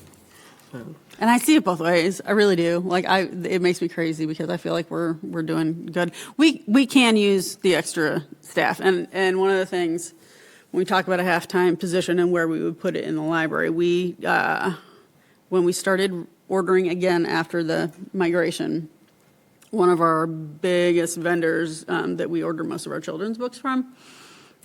And I see it both ways. I really do. It makes me crazy because I feel like we're doing good. We can use the extra staff, and one of the things, when we talk about a half-time position and where we would put it in the library, when we started ordering again after the migration, one of our biggest vendors that we order most of our children's books from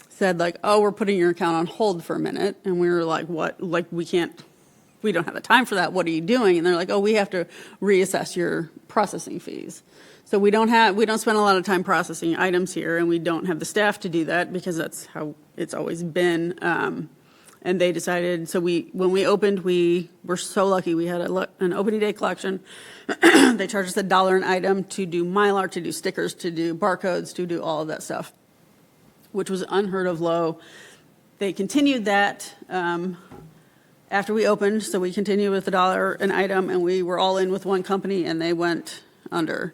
said, we're putting your account on hold for a minute. And we were like, what? We don't have the time for that. What are you doing? And they're like, we have to reassess your processing fees. So we don't spend a lot of time processing items here, and we don't have the staff to do that because that's how it's always been. And they decided, when we opened, we were so lucky. We had an opening day collection. They charged us $1 an item to do Mylar, to do stickers, to do barcodes, to do all of that stuff, which was unheard of low. They continued that after we opened, so we continued with $1 an item, and we were all in with one company, and they went under.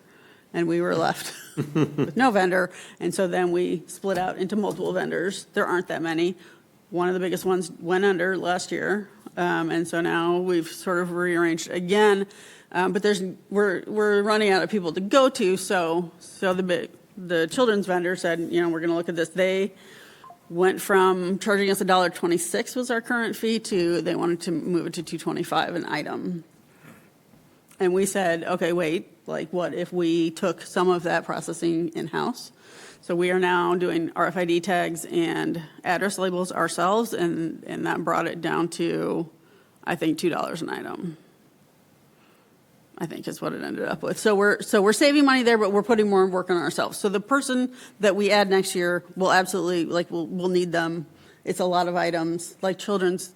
And we were left with no vendor. And so then we split out into multiple vendors. There aren't that many. One of the biggest ones went under last year. And so now we've sort of rearranged again. But we're running out of people to go to. So the children's vendor said, we're going to look at this. They went from charging us $1.26 was our current fee to they wanted to move it to $2.25 an item. And we said, okay, wait. What if we took some of that processing in-house? So we are now doing RFID tags and address labels ourselves, and that brought it down to, I think, $2 an item. I think is what it ended up with. So we're saving money there, but we're putting more work on ourselves. So the person that we add next year will absolutely, like, we'll need them. It's a lot of items, like children's,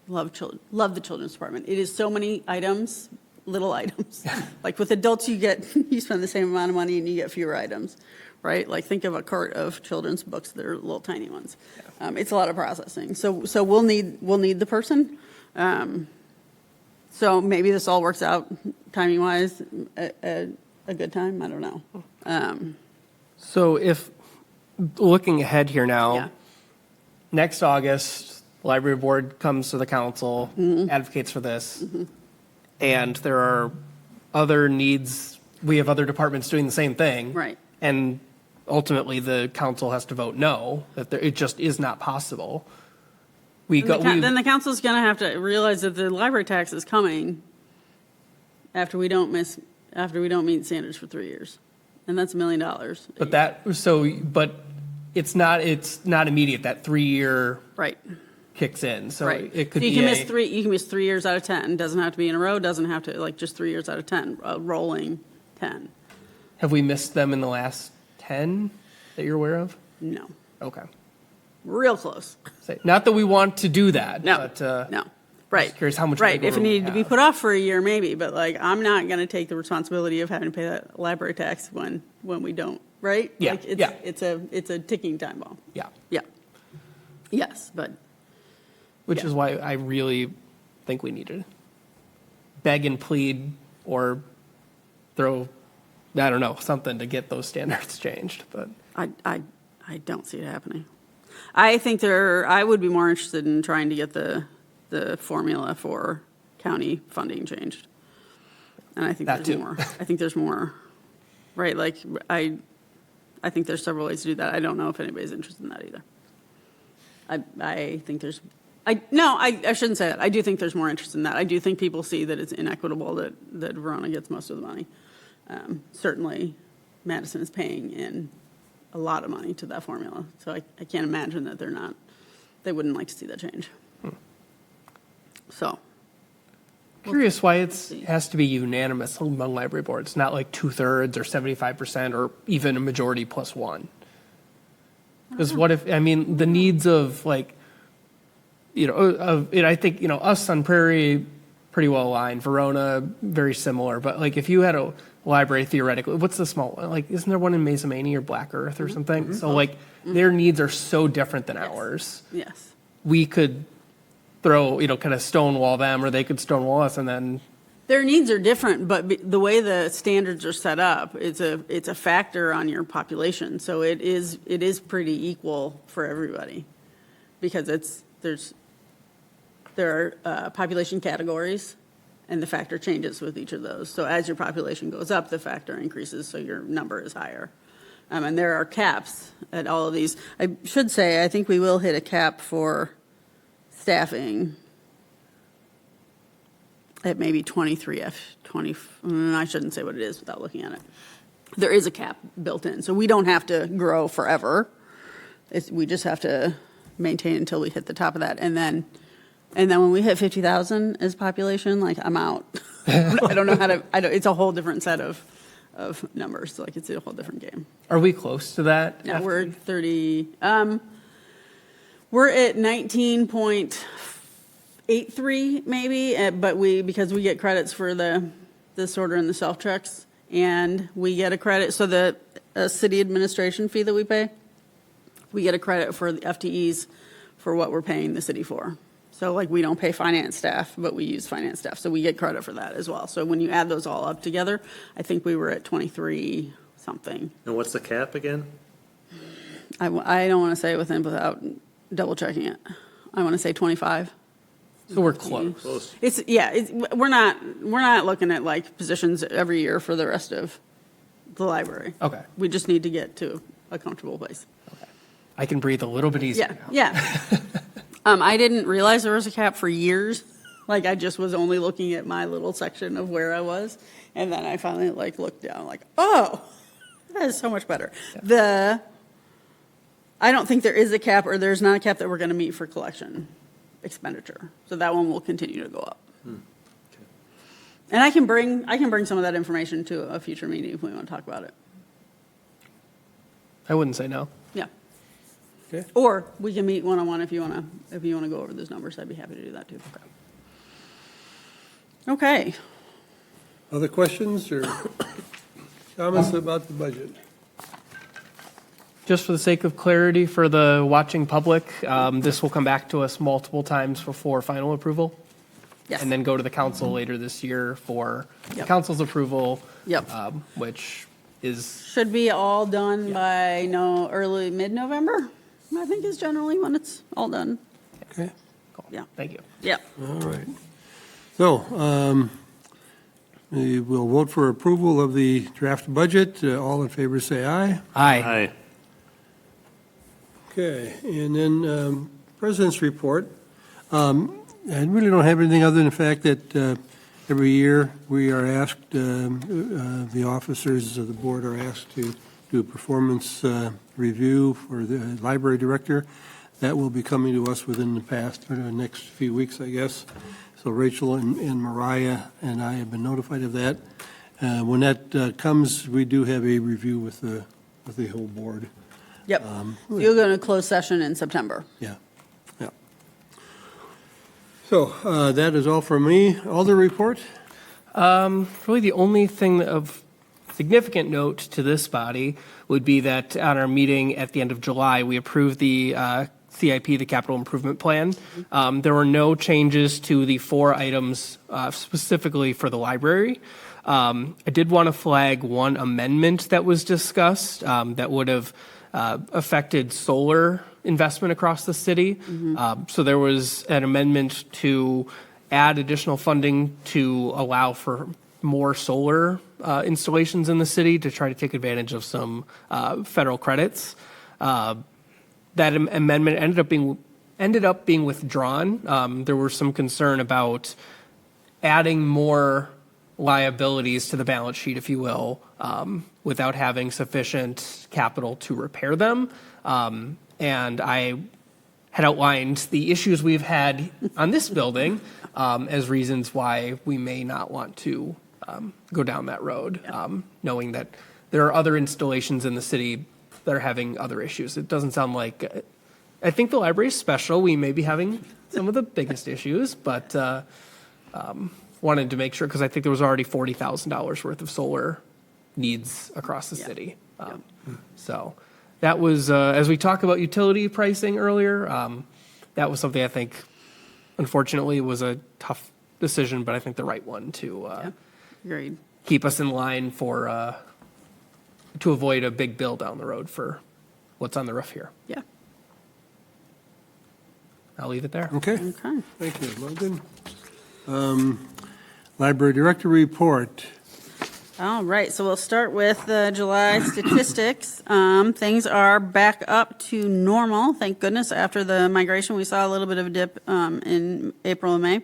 love the children's department. It is so many items, little items. Like with adults, you spend the same amount of money and you get fewer items, right? Like think of a cart of children's books. They're little tiny ones. It's a lot of processing. So we'll need the person. So maybe this all works out timing wise, a good time. I don't know. So if looking ahead here now, Yeah. next August, the library board comes to the council, advocates for this, and there are other needs. We have other departments doing the same thing. Right. And ultimately, the council has to vote no, that it just is not possible. Then the council's going to have to realize that the library tax is coming after we don't meet standards for 3 years, and that's $1 million. But it's not immediate. That 3-year Right. kicks in, so Right. it could So be you can miss 3 years out of 10. Doesn't have to be in a row. Doesn't have to like just 3 years out of 10. Rolling 10. Have we missed them in the last 10 that you're aware of? No. Okay. Real close. Not that we want to do that. No. But, No. Right. Just curious how much Right. wiggle If it room we needed to be have. put off for a year, maybe. But like, I'm not going to take the responsibility of having to pay that library tax when we don't. Right. Yeah. Like Yeah. It's a ticking time bomb. Yeah. Yeah. Yes, but. Which Yeah. is why I really think we need to beg and plead or throw, I don't know, something to get those standards changed. But I don't see it happening. I think I would be more interested in trying to get the formula for county funding changed. And I think That there's too. more. I think there's more. Right, like I think there's several ways to do that. I don't know if anybody's interested in that either. I think there's I shouldn't say that. I do think there's more interest in that. I do think people see that it's inequitable that Verona gets most of the money. Certainly, Madison is paying in a lot of money to that formula. So I can't imagine that they wouldn't like to see that change. So. curious why it has to be unanimous among library boards, not like 2/3 or 75% or even a majority plus one. Because what if, I mean, the needs of like, I think, us Sun Prairie, pretty well aligned, Verona, very similar, but like if you had a library theoretically, what's the small one? Like, isn't there one in Mazamani or Black Earth or something? So like their needs are so different than ours. Yes. We could throw, kind of stonewall them, or they could stonewall us, and then Their needs are different, but the way the standards are set up, it's a factor on your population. So it is pretty equal for everybody, because there are population categories, and the factor changes with each of those. So as your population goes up, the factor increases, so your number is higher. And there are caps at all of these. I should say, I think we will hit a cap for staffing at maybe 20. I shouldn't say what it is without looking at it. There is a cap built in, so we don't have to grow forever. We just have to maintain until we hit the top of that, and then when we hit 50,000 as population, like I'm out. I don't know how to. It's a whole different set of numbers. Like it's a whole different game. are we close to that? Yeah, we're at 30. We're at 19.83 maybe, but because we get credits for the sorter and the self checks, and we get a credit. So the city administration fee that we pay, we get a credit for the FTEs for what we're paying the city for. So like we don't pay finance staff, but we use finance staff, so we get credit for that as well. So when you add those all up together, I think we were at 23 something. And what's the cap again? I don't want to say without double checking it. I want to say 25. So we're close. Close. We're not looking at like positions every year for the rest of the library. Okay. We just need to get to a comfortable place. I can breathe a little bit easier now. Yeah. I didn't realize there was a cap for years. Like I just was only looking at my little section of where I was, and then I finally like looked down, like, oh, that is so much better. I don't think there is a cap, or there's not a cap that we're going to meet for collection expenditure. So that one will continue to go up. And I can bring some of that information to a future meeting if we want to talk about it. I wouldn't say no. Yeah. Okay. Or we can meet one-on-one if you want to go over those numbers. I'd be happy to do that too. Okay. Other questions or comments about the budget? Just for the sake of clarity for the watching public, this will come back to us multiple times before final approval? Yes. And then go to the council later this year for the Yep. council's approval? Yep. Which is, Should be all done by early mid-November, I think is generally when it's all done. Okay, Yeah. thank you. Yeah. all right. So, we will vote for approval of the draft budget. All in favor, say aye. Aye. Aye. Okay, and then President's report. I really don't have anything other than the fact that every year we are asked, the officers of the board are asked to do a performance review for the library director. That will be coming to us within the next few weeks, I guess. So Rachel and Mariah and I have been notified of that. When that comes, we do have a review with the whole board. Yep. You'll go to closed session in September. Yeah, yeah. So that is all from me. Alder report? Really, the only thing of significant note to this body would be that at our meeting at the end of July, we approved the CIP, the Capital Improvement Plan. There were no changes to the 4 items specifically for the library. I did want to flag one amendment that was discussed that would have affected solar investment across the city. So there was an amendment to add additional funding to allow for more solar installations in the city to try to take advantage of some federal credits. That amendment ended up being withdrawn. There was some concern about adding more liabilities to the balance sheet, if you will, without having sufficient capital to repair them. And I had outlined the issues we've had on this building as reasons why we may not want to go down that road, knowing that there are other installations in the city that are having other issues. It doesn't sound like, I think the library is special. We may be having some of the biggest issues, but wanted to make sure, because I think there was already $40,000 worth of solar needs across the city. So that was, as we talk about utility pricing earlier, that was something I think, unfortunately, was a tough decision, but I think the right one to Agreed. keep us in line for, to avoid a big bill down the road for what's on the roof here. Yeah. I'll leave it there. Okay, Okay. thank you, Logan. Library director report. All right, so we'll start with the July statistics. Things are back up to normal, thank goodness. After the migration, we saw a little bit of a dip in April and May,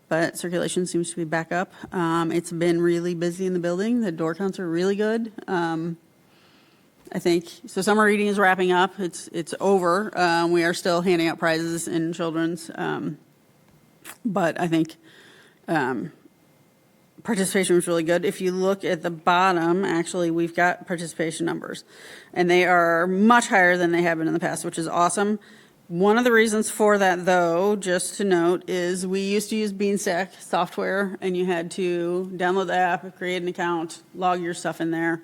but circulation seems to be back up. It's been really busy in the building. The door counts are really good. I think, so summer reading is wrapping up. It's over. We are still handing out prizes in children's, but I think participation was really good. If you look at the bottom, actually, we've got participation numbers, and they are much higher than they have been in the past, which is awesome. One of the reasons for that, though, just to note, is we used to use Beanstack software, and you had to download the app, create an account, log your stuff in there.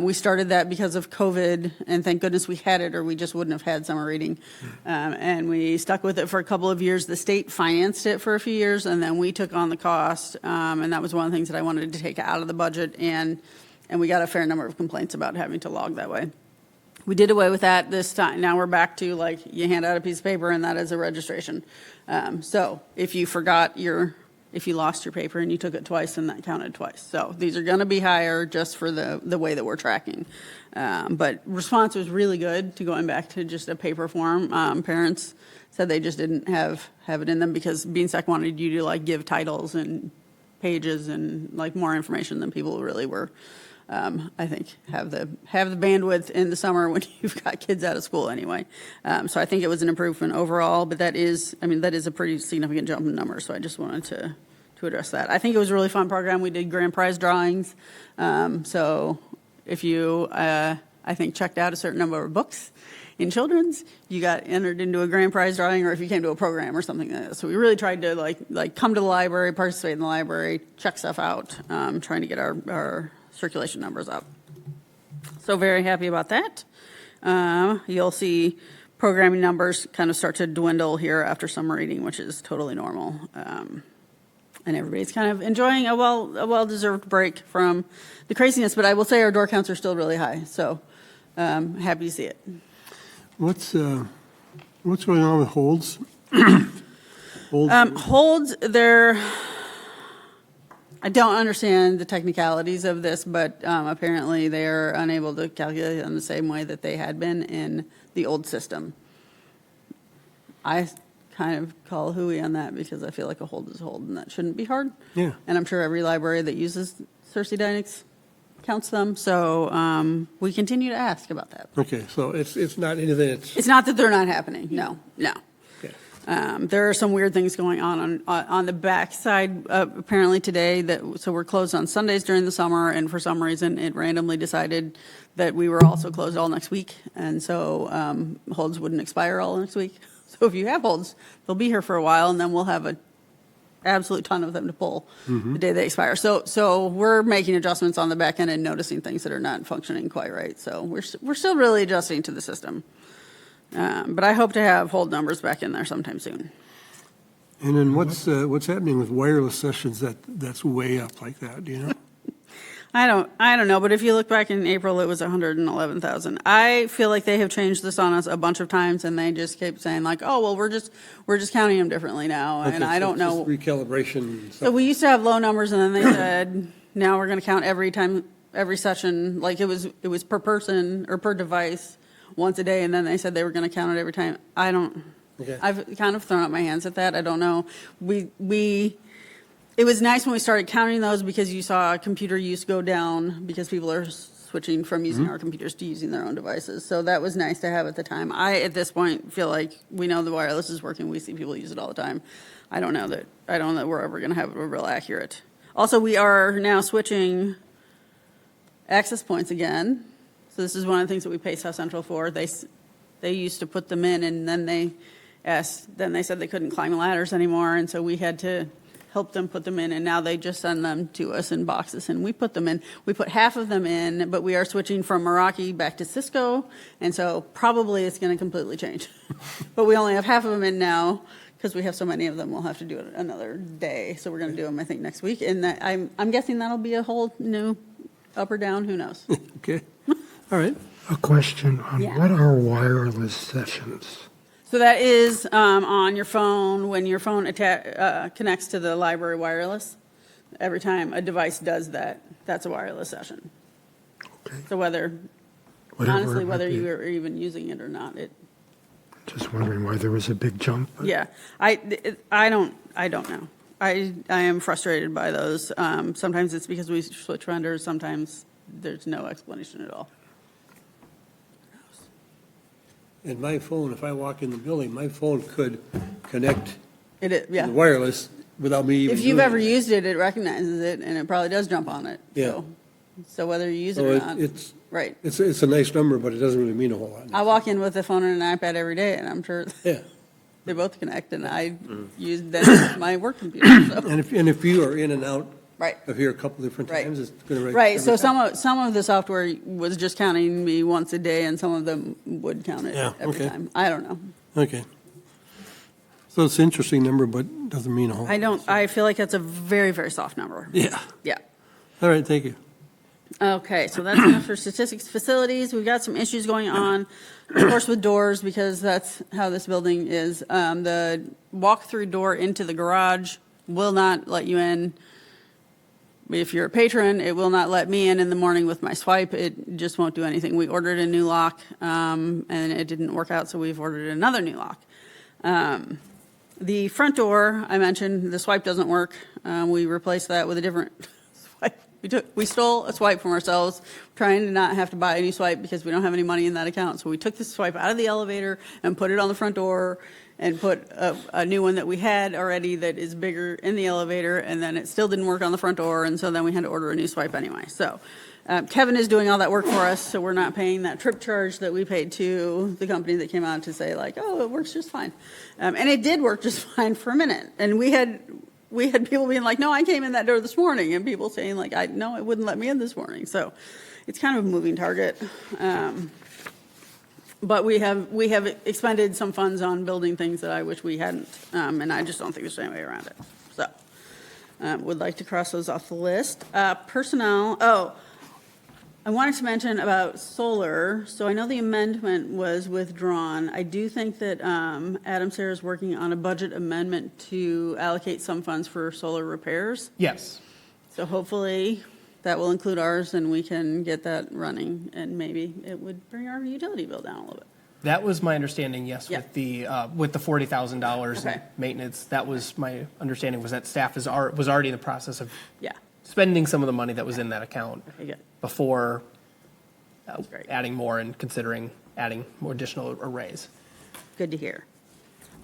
We started that because of COVID, and thank goodness we had it, or we just wouldn't have had summer reading. And we stuck with it for a couple of years. The state financed it for a few years, and then we took on the cost. And that was one of the things that I wanted to take out of the budget, and we got a fair number of complaints about having to log that way. We did away with that this time. Now we're back to, like, you hand out a piece of paper, and that is a registration. So if you if you lost your paper and you took it twice, then that counted twice. So these are going to be higher just for the way that we're tracking. But response was really good to going back to just a paper form. Parents said they just didn't have it in them because Beanstack wanted you to, like, give titles and pages and, like, more information than people really were. I think have the bandwidth in the summer when you've got kids out of school anyway. So I think it was an improvement overall, but that is a pretty significant jump in numbers. So I just wanted to to address that. I think it was a really fun program. We did grand prize drawings. So if you, I think, checked out a certain number of books in children's, you got entered into a grand prize drawing, or if you came to a program or something like that. So we really tried to like come to the library, participate in the library, check stuff out, trying to get our circulation numbers up. So very happy about that. You'll see programming numbers kind of start to dwindle here after summer reading, which is totally normal. And everybody's kind of enjoying a well-deserved break from the craziness. But I will say our door counts are still really high. So happy to see it. What's going on with holds? Holds, I don't understand the technicalities of this, but apparently they are unable to calculate in the same way that they had been in the old system. I kind of call hooey on that because I feel like a hold is a hold, and that shouldn't be hard. Yeah. And I'm sure every library that uses Cersei Dynamics counts them, so we continue to ask about that. Okay, so it's not anything that's... It's not that they're not happening, no. Okay. There are some weird things going on the back side, apparently today, so we're closed on Sundays during the summer, and for some reason, it randomly decided that we were also closed all next week, and so holds wouldn't expire all next week. So if you have holds, they'll be here for a while, and then we'll have an absolute ton of them to pull the day they expire. So we're making adjustments on the back end and noticing things that are not functioning quite right. So we're still really adjusting to the system. But I hope to have hold numbers back in there sometime soon. And then what's happening with wireless sessions that's way up like that, do you know? I don't know, but if you look back in April, it was 111,000. I feel like they have changed this on us a bunch of times, and they just keep saying like, oh, well, we're just counting them differently now, and I don't know. Just recalibration. So we used to have low numbers, and then they said, now we're going to count every session, like it was per person or per device once a day, and then they said they were going to count it every time. Okay. I've kind of thrown up my hands at that. I don't know. It was nice when we started counting those because you saw computer use go down because people are switching from using our computers to using their own devices. So that was nice to have at the time. I, at this point, feel like we know the wireless is working. We see people use it all the time. I don't know that we're ever going to have it real accurate. Also, we are now switching access points again. So this is one of the things that we pay South Central for. They used to put them in, and then they said they couldn't climb ladders anymore, and so we had to help them put them in, and now they just send them to us in boxes, and we put them in. We put half of them in, but we are switching from Meraki back to Cisco, and so probably it's going to completely change. But we only have half of them in now because we have so many of them. We'll have to do it another day, so we're going to do them, I think, next week, and I'm guessing that'll be a whole new up or down. Who knows? Okay. All right. A question on what are wireless sessions? So that is on your phone when your phone connects to the library wireless. Every time a device does that, that's a wireless session. Okay. So whether you are even using it or not, Just wondering why there was a big jump. Yeah, I don't know. I am frustrated by those. Sometimes it's because we switch vendors. Sometimes there's no explanation at all. And my phone, if I walk in the building, my phone could connect To the wireless without me even If you've doing ever used it, it recognizes it, and it probably does jump on it. Yeah. So whether you use it or not. Right. It's a nice number, but it doesn't really mean a whole lot. I walk in with a phone and an iPad every day, and I'm sure Yeah. they both connect, and I use them as my work computer. So. And if you are in and out Right. of here a couple different Right. times, it's going to Right, so some of the software was just counting me once a day, and some of them would count it every okay. time. I don't know. Okay. So it's an interesting number, but doesn't mean a whole lot. I feel like that's a very, very soft number. Yeah. Yeah. All right, thank you. Okay, so that's enough for statistics facilities. We've got some issues going on, of course, with doors, because that's how this building is. The walk-through door into the garage will not let you in. If you're a patron, it will not let me in the morning with my swipe. It just won't do anything. We ordered a new lock, and it didn't work out, so we've ordered another new lock. The front door, I mentioned, the swipe doesn't work. We replaced that with a different swipe. We stole a swipe from ourselves, trying to not have to buy a new swipe because we don't have any money in that account. So we took the swipe out of the elevator and put it on the front door and put a new one that we had already that is bigger in the elevator, and then it still didn't work on the front door, and so then we had to order a new swipe anyway. So Kevin is doing all that work for us, so we're not paying that trip charge that we paid to the company that came out to say like, oh, it works just fine. And it did work just fine for a minute. And we had people being like, no, I came in that door this morning, and people saying like, no, it wouldn't let me in this morning. So it's kind of a moving target. But we have expended some funds on building things that I wish we hadn't, and I just don't think there's any way around it. So would like to cross those off the list. Personnel, I wanted to mention about solar. So I know the amendment was withdrawn. I do think that Adam Sayre is working on a budget amendment to allocate some funds for solar repairs. Yes. So hopefully that will include ours and we can get that running, and maybe it would bring our utility bill down a little bit. That was my understanding, yes, Yeah. with the $40,000 Okay. in maintenance. That was my understanding, was that staff was already in the process of Yeah. spending some of the money that was in that account Okay, good. before great. adding more and considering adding more additional arrays. Good to hear.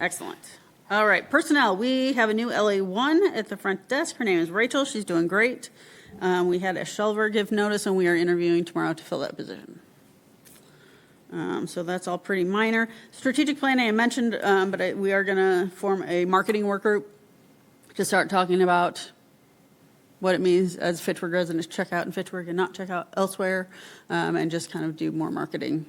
Excellent. All right, personnel, we have a new LA1 at the front desk. Her name is Rachel. She's doing great. We had a Shelver give notice, and we are interviewing tomorrow to fill that position. So that's all pretty minor. Strategic planning I mentioned, but we are going to form a marketing work group to start talking about what it means as Fitchburg residents check out in Fitchburg and not check out elsewhere, and just kind of do more marketing.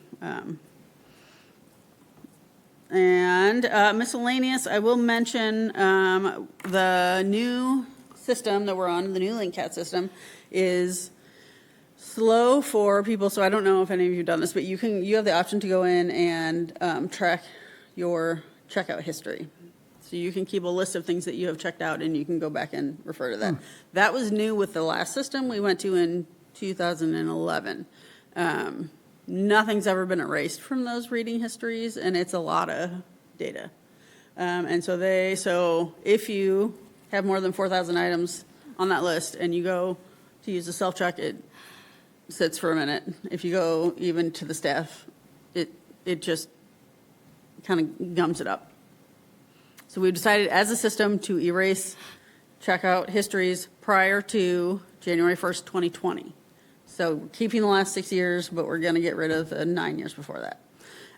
And miscellaneous, I will mention the new system that we're on, the new LinkCat system, is slow for people. So I don't know if any of you have done this, but you have the option to go in and track your checkout history. So you can keep a list of things that you have checked out, and you can go back and refer to that. That was new with the last system we went to in 2011. Nothing's ever been erased from those reading histories, and it's a lot of data. And so if you have more than 4,000 items on that list and you go to use the self-check, it sits for a minute. If you go even to the staff, it just kind of gums it up. So we decided as a system to erase checkout histories prior to January 1st, 2020. So we're keeping the last 6 years, but we're going to get rid of the 9 years before that.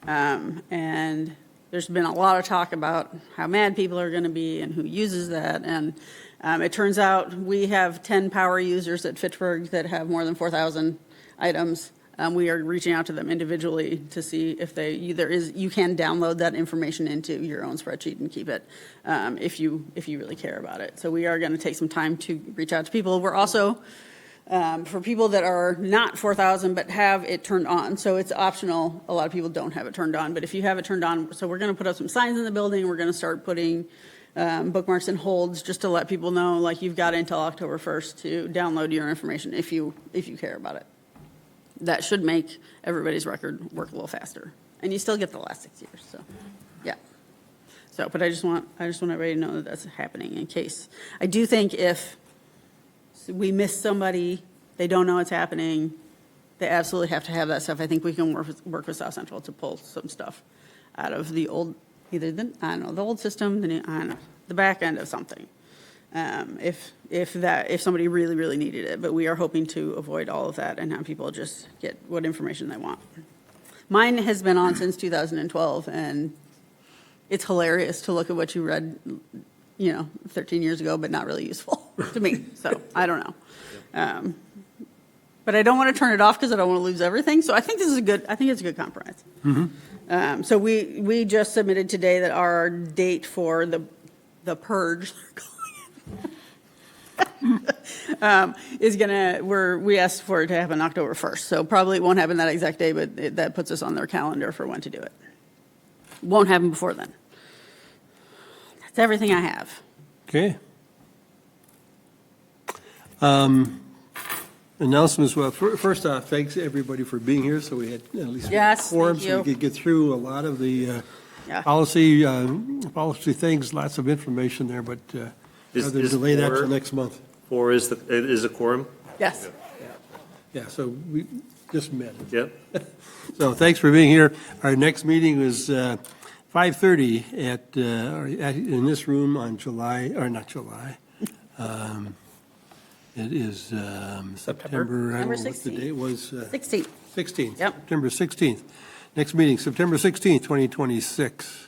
And there's been a lot of talk about how mad people are going to be and who uses that. And it turns out we have 10 power users at Fitchburg that have more than 4,000 items. We are reaching out to them individually to see if you can download that information into your own spreadsheet and keep it if you really care about it. So we are going to take some time to reach out to people. We're also, for people that are not 4,000 but have it turned on, so it's optional. A lot of people don't have it turned on, but if you have it turned on, so we're going to put up some signs in the building. We're going to start putting bookmarks and holds just to let people know, like, you've got until October 1st to download your information if you care about it. That should make everybody's record work a little faster. And you still get the last 6 years, so, yeah. So, but I just want everybody to know that that's happening in case. I do think if we miss somebody, they don't know it's happening, they absolutely have to have that stuff. I think we can work with South Central to pull some stuff out of the old, either the old system, the new, the back end of something. If somebody really, really needed it, but we are hoping to avoid all of that and have people just get what information they want. Mine has been on since 2012, and it's hilarious to look at what you read, 13 years ago, but not really useful to me. So I don't know. But I don't want to turn it off because I don't want to lose everything. So I think it's a good compromise. Mm-hmm. So we just submitted today that our date for the purge we asked for it to happen October 1st. So probably it won't happen that exact day, but that puts us on their calendar for when to do it. Won't happen before then. That's everything I have. Okay. Announcements. Well, first off, thanks everybody for being here. So we had at least quorum, so we could get through a lot of the policy things. Lots of information there, but rather delay that till next month. 4 is a quorum? Yes. Yeah, so we just met. Yep. So thanks for being here. Our next meeting is 5:30 in this room on July, or not July. It is September, I don't know what the 16th. date was. 16th. 16th. Yep. September 16th. Next meeting, September 16th, 2026.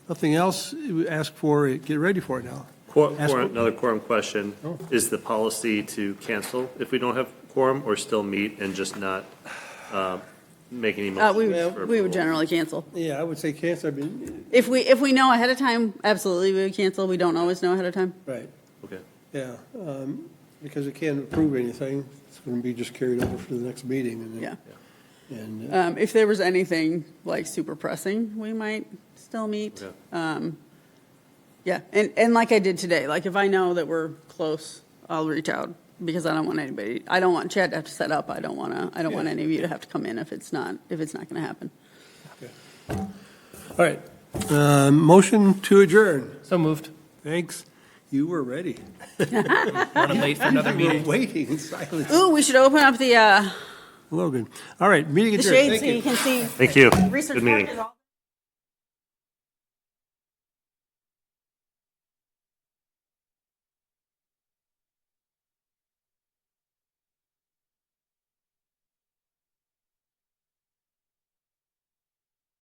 Nothing else, we ask for, get ready for it now. Another quorum question. Is the policy to cancel if we don't have quorum, or still meet and just not make any motions? We for would approval? generally cancel. Yeah, I would say cancel, I mean, If we know ahead of time, absolutely we would cancel. We don't always know ahead of time. right, Okay. yeah, because we can't approve anything, it's going to be just carried over for the next meeting. And Yeah. then- And, If there was anything like super pressing, we might still meet. Okay. Yeah, and like I did today, like if I know that we're close, I'll reach out because I don't want Chad to have to set up. I don't want any of you to have to come in if it's not going to happen. all right, motion to adjourn, So moved. thanks, you were ready. Running late for another You were meeting. waiting in silence, Ooh, we should open up the Logan. All right, meeting adjourned, shade thank so you. you can see. Thank you. Research Good meeting. Park is all-